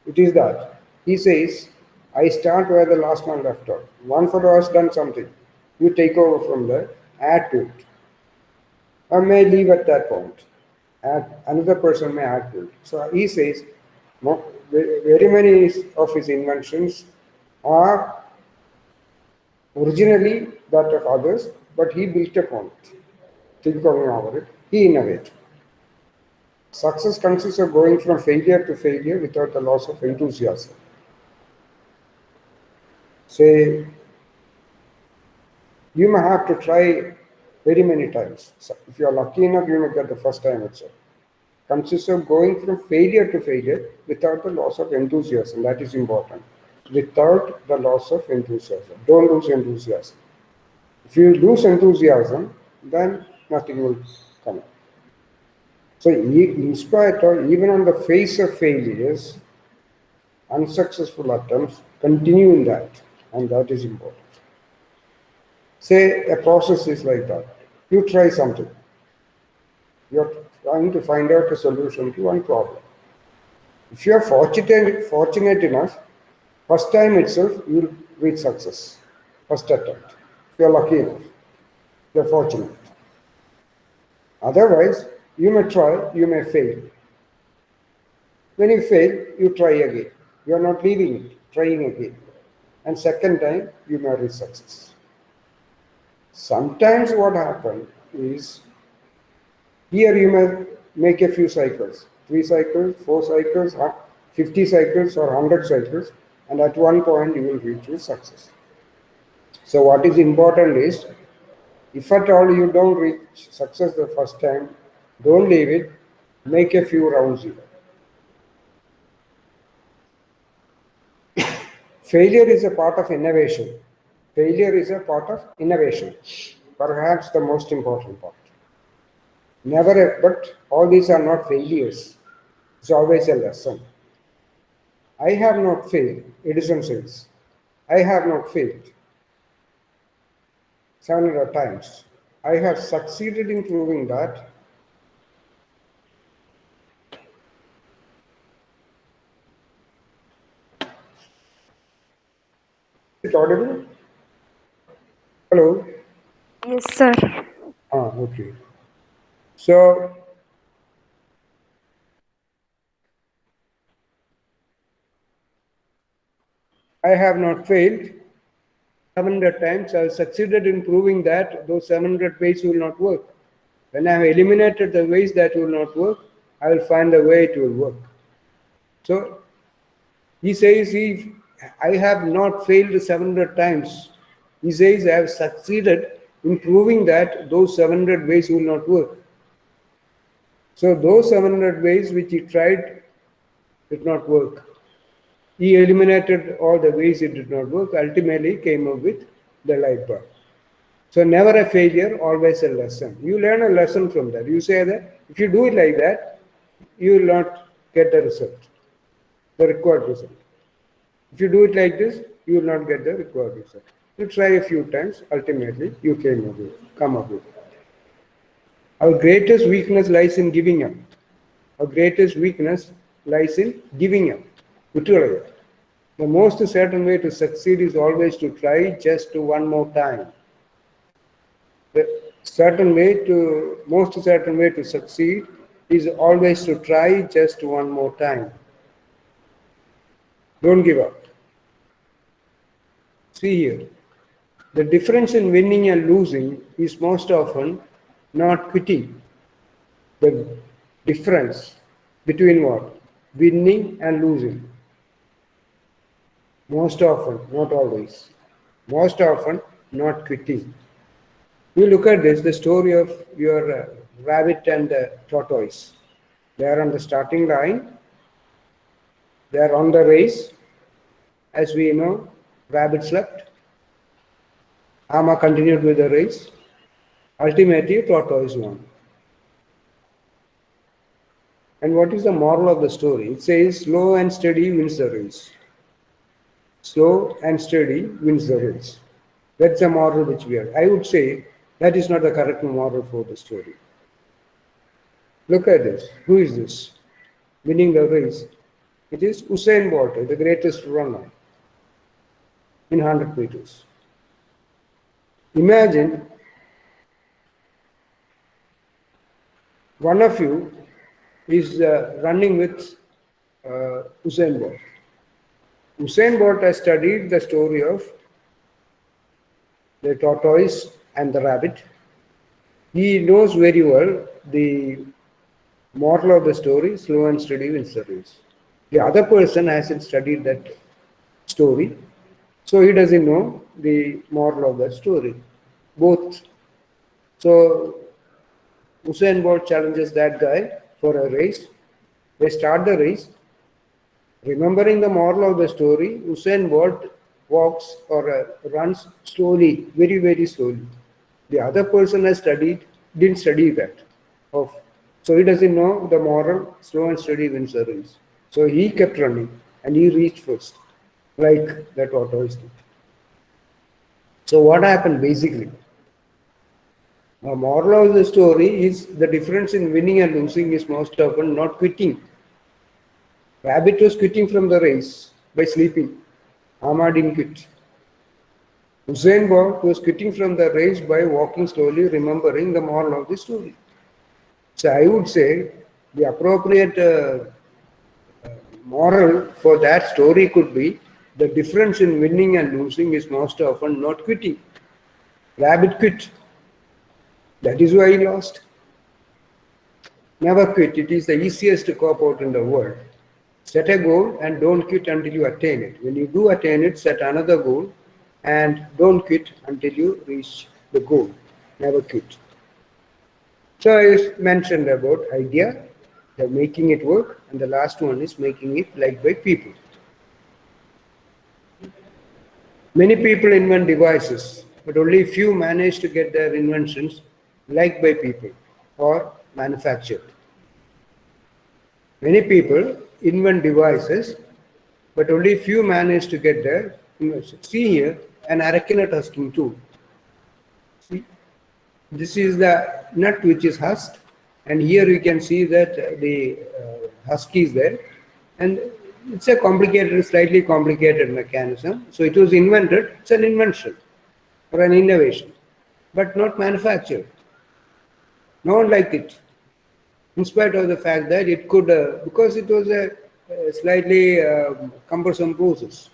It is that. He says, I start where the last man left off. One fellow has done something. You take over from there, add to it. Or may leave at that point. Another person may add to it. So he says, very many of his inventions are originally that of others, but he built upon it. Think over it, he innovated. Success consists of going from failure to failure without the loss of enthusiasm. Say, you may have to try very many times. So if you are lucky enough, you may get the first time itself. Consists of going from failure to failure without the loss of enthusiasm. That is important. Without the loss of enthusiasm. Don't lose enthusiasm. If you lose enthusiasm, then nothing will come out. So in spite of, even on the face of failures, unsuccessful attempts, continue in that, and that is important. Say a process is like that. You try something. You're trying to find out a solution to one problem. If you are fortunate enough, first time itself you will reach success. First attempt. If you are lucky enough, you are fortunate. Otherwise, you may try, you may fail. When you fail, you try again. You are not leaving it, trying again. And second time, you may reach success. Sometimes what happens is, here you may make a few cycles, 3 cycles, 4 cycles, 50 cycles or 100 cycles, and at one point you will reach your success. So what is important is, if at all you don't reach success the first time, don't leave it, make a few rounds here. Failure is a part of innovation. Failure is a part of innovation, perhaps the most important part. But all these are not failures. It's always a lesson. I have not failed, Edison says. I have not failed 700 times. I have succeeded in proving that Is it audible? Hello? Yes, sir. Okay. So, I have not failed 700 times. I have succeeded in proving that those 700 ways will not work. When I have eliminated the ways that will not work, I will find a way it will work. So, he says, I have not failed 700 times. He says, I have succeeded in proving that those 700 ways will not work. So those 700 ways which he tried did not work. He eliminated all the ways it did not work, ultimately came up with the light bulb. So never a failure, always a lesson. You learn a lesson from that. You say that if you do it like that, you will not get the result, the required result. If you do it like this, you will not get the required result. You try a few times, ultimately you come up with it. Our greatest weakness lies in giving up. Our greatest weakness lies in giving up. The most certain way to succeed is always to try just one more time. The most certain way to succeed is always to try just one more time. Don't give up. See here, the difference in winning and losing is most often not quitting. The difference between what? Winning and losing. Most often, not always. Most often, not quitting. You look at this, the story of your rabbit and the tortoise. They are on the starting line. They are on the race. As we know, rabbit slept. Ama continued with the race. Ultimately, tortoise won. And what is the moral of the story? It says, slow and steady wins the race. Slow and steady wins the race. That's the moral which we have. I would say that is not the correct moral for the story. Look at this. Who is this? Winning the race. It is Usain Bolt, the greatest runner in 100 meters. Imagine one of you is running with Usain Bolt. Usain Bolt has studied the story of the tortoise and the rabbit. He knows very well the moral of the story, slow and steady wins the race. The other person hasn't studied that story, so he doesn't know the moral of that story. Both. So Usain Bolt challenges that guy for a race. They start the race. Remembering the moral of the story, Usain Bolt walks or runs slowly, very, very slowly. The other person didn't study that. So he doesn't know the moral, slow and steady wins the race. So he kept running and he reached first, like that tortoise did. So what happened basically? The moral of the story is the difference in winning and losing is most often not quitting. Rabbit was quitting from the race by sleeping. Ama didn't quit. Usain Bolt was quitting from the race by walking slowly, remembering the moral of the story. So I would say the appropriate moral for that story could be the difference in winning and losing is most often not quitting. Rabbit quit. That is why he lost. Never quit. It is the easiest cop out in the world. Set a goal and don't quit until you attain it. When you do attain it, set another goal and don't quit until you reach the goal. Never quit. So I mentioned about idea, the making it work, and the last one is making it liked by people. Many people invent devices, but only few manage to get their inventions liked by people or manufactured. Many people invent devices, but only few manage to get their inventions. See here, an Arachinet husking tool. See, this is the nut which is husked, and here you can see that the husk is there, and it's a slightly complicated mechanism. So it was invented, it's an invention or an innovation, but not manufactured. No one liked it, in spite of the fact that it could, because it was a slightly cumbersome process.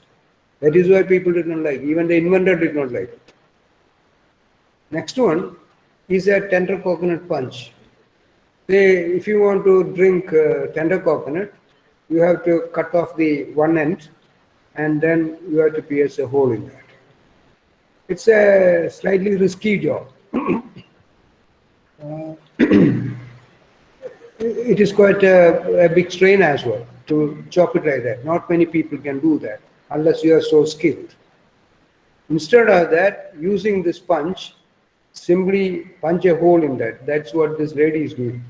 That is why people did not like it. Even the inventor did not like it. Next one is a tender coconut punch. Say, if you want to drink tender coconut, you have to cut off the one end and then you have to pierce a hole in that. It's a slightly risky job. It is quite a big strain as well to chop it like that. Not many people can do that unless you are so skilled. Instead of that, using this punch, simply punch a hole in that. That's what this lady is doing.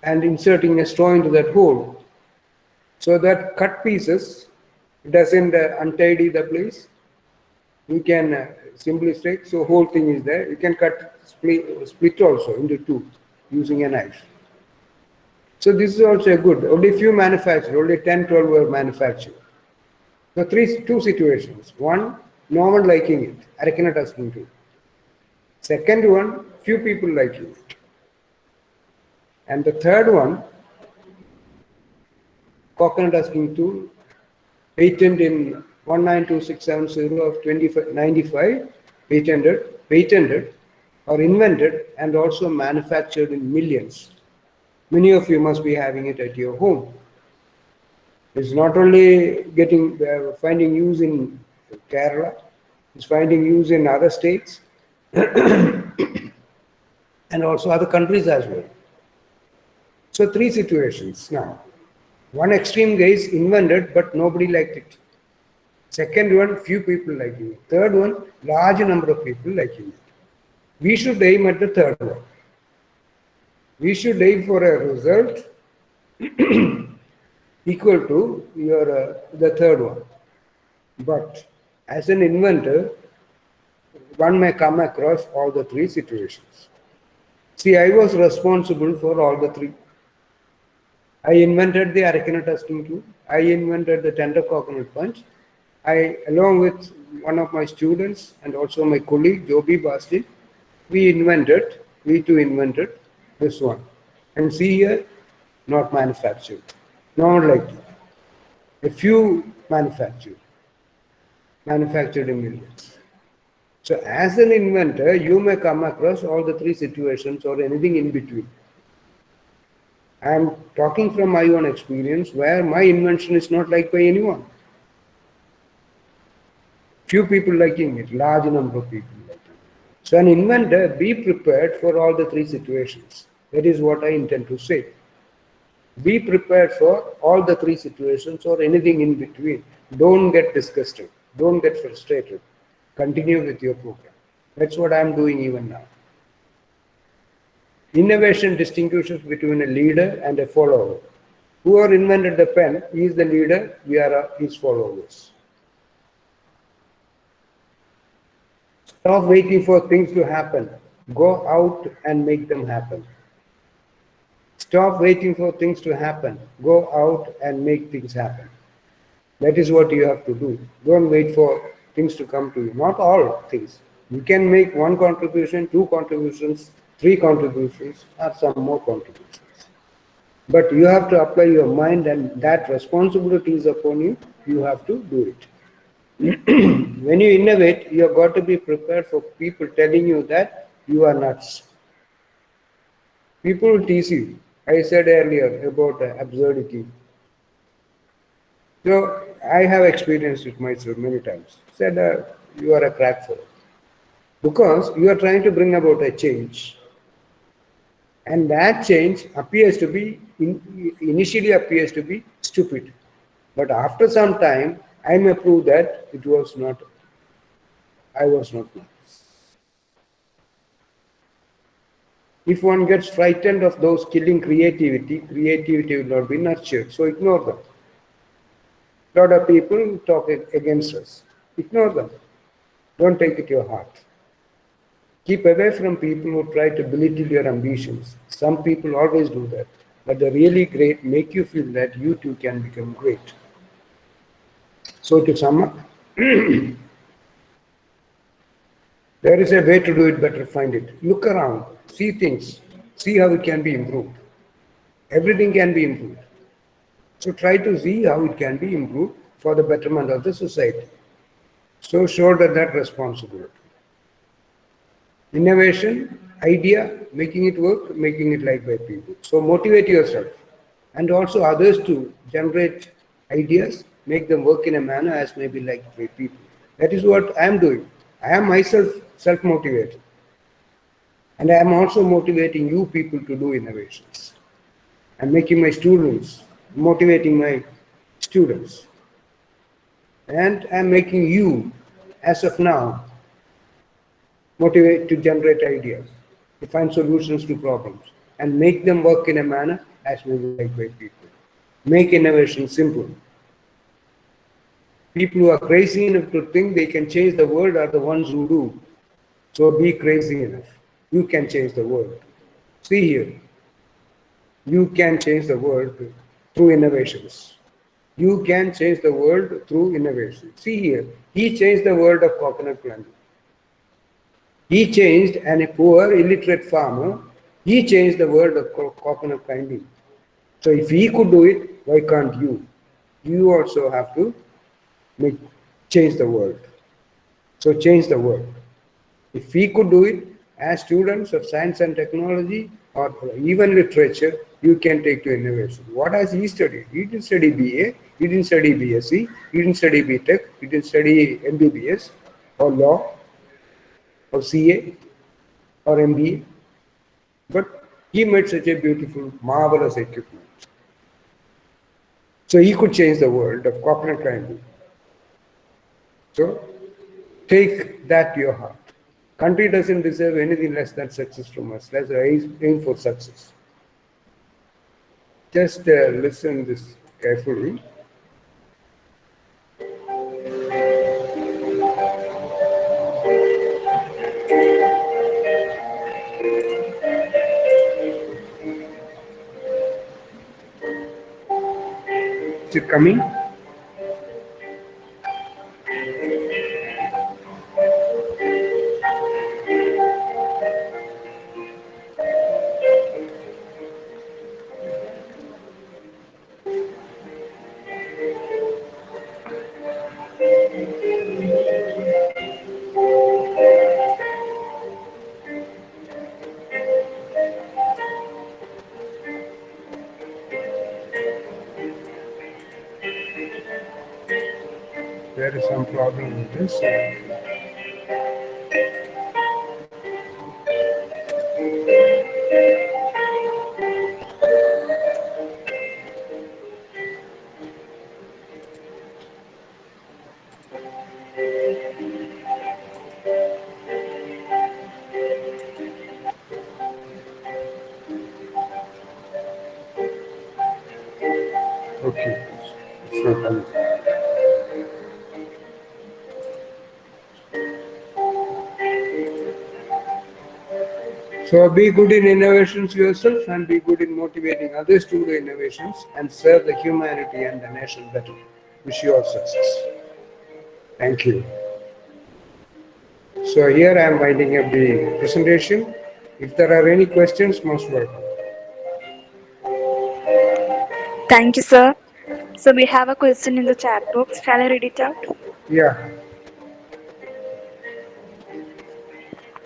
And inserting a straw into that hole. So that cut pieces doesn't untidy the place. You can simply stick, so whole thing is there. You can split also into two using a knife. So this is also a good. Only few manufactured, only 10, 12 were manufactured. So two situations. One, no one liking it, Arecanut husking tool. Second one, few people liking it. And the third one, coconut husking tool, patent in 192670 of 2095, patented or invented and also manufactured in millions. Many of you must be having it at your home. It's not only finding use in Kerala, it's finding use in other states and also other countries as well. So three situations now. One extreme case invented, but nobody liked it. Second one, few people liking it. Third one, large number of people liking it. We should aim at the third one. We should aim for a result equal to the third one. But as an inventor, one may come across all the three situations. See, I was responsible for all the three. I invented the Arecanut husking tool. I invented the tender coconut punch. I, along with one of my students and also my colleague, Joby Basti, we too invented this one. And see here, not manufactured. Not like it. A few manufactured in millions. So as an inventor, you may come across all the three situations or anything in between. I am talking from my own experience where my invention is not liked by anyone. Few people liking it, large number of people liking it. So an inventor, be prepared for all the three situations. That is what I intend to say. Be prepared for all the three situations or anything in between. Don't get disgusted. Don't get frustrated. Continue with your program. That's what I'm doing even now. Innovation distinguishes between a leader and a follower. Whoever invented the pen, he is the leader, we are his followers. Stop waiting for things to happen. Go out and make them happen. Stop waiting for things to happen. Go out and make things happen. That is what you have to do. Don't wait for things to come to you. Not all things. You can make one contribution, two contributions, three contributions, or some more contributions. But you have to apply your mind, and that responsibility is upon you. You have to do it. When you innovate, you have got to be prepared for people telling you that you are nuts. People will tease you. I said earlier about absurdity. So I have experienced it myself many times. Said you are a crackpot because you are trying to bring about a change, and that change appears to be initially appears to be stupid, but after some time I may prove that it was not. I was not nuts. If one gets frightened of those killing creativity, creativity will not be nurtured. So ignore them. A lot of people talk against us. Ignore them. Don't take it to your heart. Keep away from people who try to belittle your ambitions. Some people always do that. But the really great make you feel that you too can become great. So to sum up, there is a way to do it better, find it. Look around, see things, see how it can be improved. Everything can be improved. So try to see how it can be improved for the betterment of the society. So shoulder that responsibility. Innovation, idea, making it work, making it liked by people. So motivate yourself and also others to generate ideas, make them work in a manner as may be liked by people. That is what I am doing. I am myself self-motivated. And I am also motivating you people to do innovations. I am making my students, motivating my students. And I am making you, as of now, motivate to generate ideas, to find solutions to problems, and make them work in a manner as may be liked by people. Make innovation simple. People who are crazy enough to think they can change the world are the ones who do. So be crazy enough. You can change the world. See here. you can change the world through innovations. You can change the world through innovation. See here, he changed the world of coconut planting. He changed, and a poor, illiterate farmer, he changed the world of coconut planting. So if he could do it, why can't you? You also have to change the world. So change the world. If we could do it as students of science and technology or even literature, you can take to innovation. What has he studied? He didn't study BA, he didn't study BSc, he didn't study BTech, he didn't study MBBS or law or CA or MBA. But he made such a beautiful, marvelous equipment. So he could change the world of coconut grinding. So take that to your heart. Country doesn't deserve anything less than success from us. Let's aim for success. Just listen this carefully. Is it coming? There is some problem with this. Okay, it's not coming. So be good in innovations yourself and be good in motivating others to do innovations and serve the humanity and the nation better. Wish you all success. Thank you. So here I am winding up the presentation. If there are any questions, most welcome. Thank you, sir. So we have a question in the chat box. Shall I read it out? Yeah.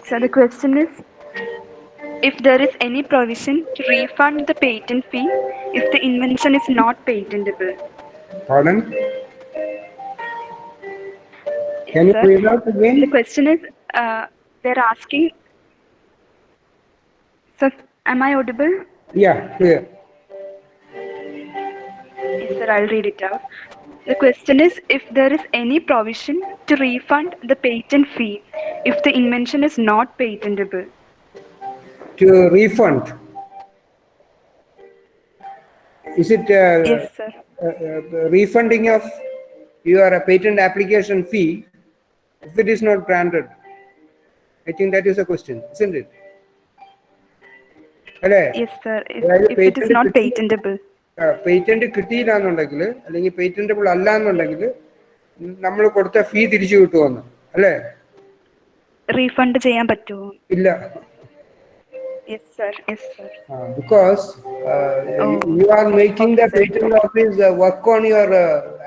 So the question is, if there is any provision to refund the patent fee if the invention is not patentable. Pardon? Can Yes, you sir. read out again? The question is, they're asking, so am I audible? Yeah, clear. Yes, sir, I'll read it out. The question is, if there is any provision to refund the patent fee if the invention is not patentable. To refund. Is it Yes, sir. refunding of your patent application fee if it is not granted? I think that is a question, isn't it? Yes, sir. If it is not patentable. Patent കിട്ടിയില്ലാന്നുണ്ടെങ്കിൽ അല്ലെങ്കിൽ patentable അല്ല എന്നുണ്ടെങ്കിൽ നമ്മൾ കൊടുത്ത ഫീ തിരിച്ചു കിട്ടുമെന്ന് അല്ലേ? Refund ചെയ്യാൻ പറ്റുമോ? ഇല്ല. Yes, sir. Yes, sir. Because you are making the patent office work on your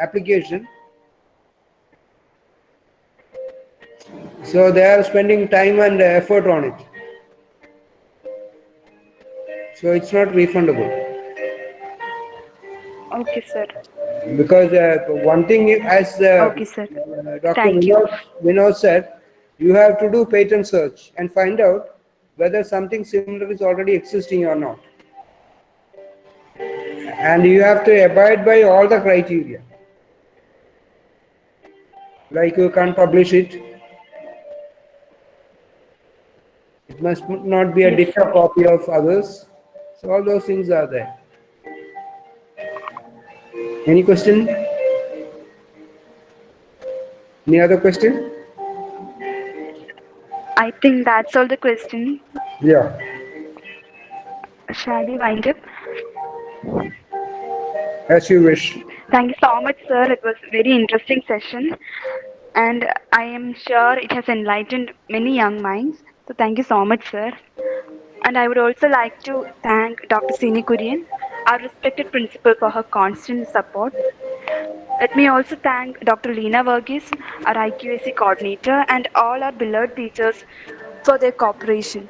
application. So they are spending time and effort on it. So it's not refundable. Okay, sir. Because one thing, as Okay, sir. Dr. Vinod said, you have to do patent search and find out whether something similar is already existing or not. And you have to abide by all the criteria. Like you can't publish it. It must not be a dicta copy of others. So all those things are there. Any question? Any other question? I think that's all the question. Yeah. Shall we wind up? As you wish. Thank you so much, sir. It was a very interesting session, and I am sure it has enlightened many young minds. So thank you so much, sir. And I would also like to thank Dr. Sini Kurian, our respected principal, for her constant support. Let me also thank Dr. Leena Verghese, our IQAC coordinator, and all our beloved teachers for their cooperation.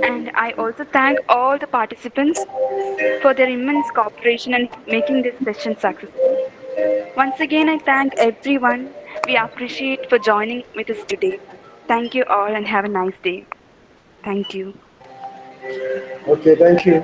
And I also thank all the participants for their immense cooperation and making this session successful. Once again, I thank everyone we appreciate for joining with us today. Thank you all and have a nice day. Thank you. Okay, thank you.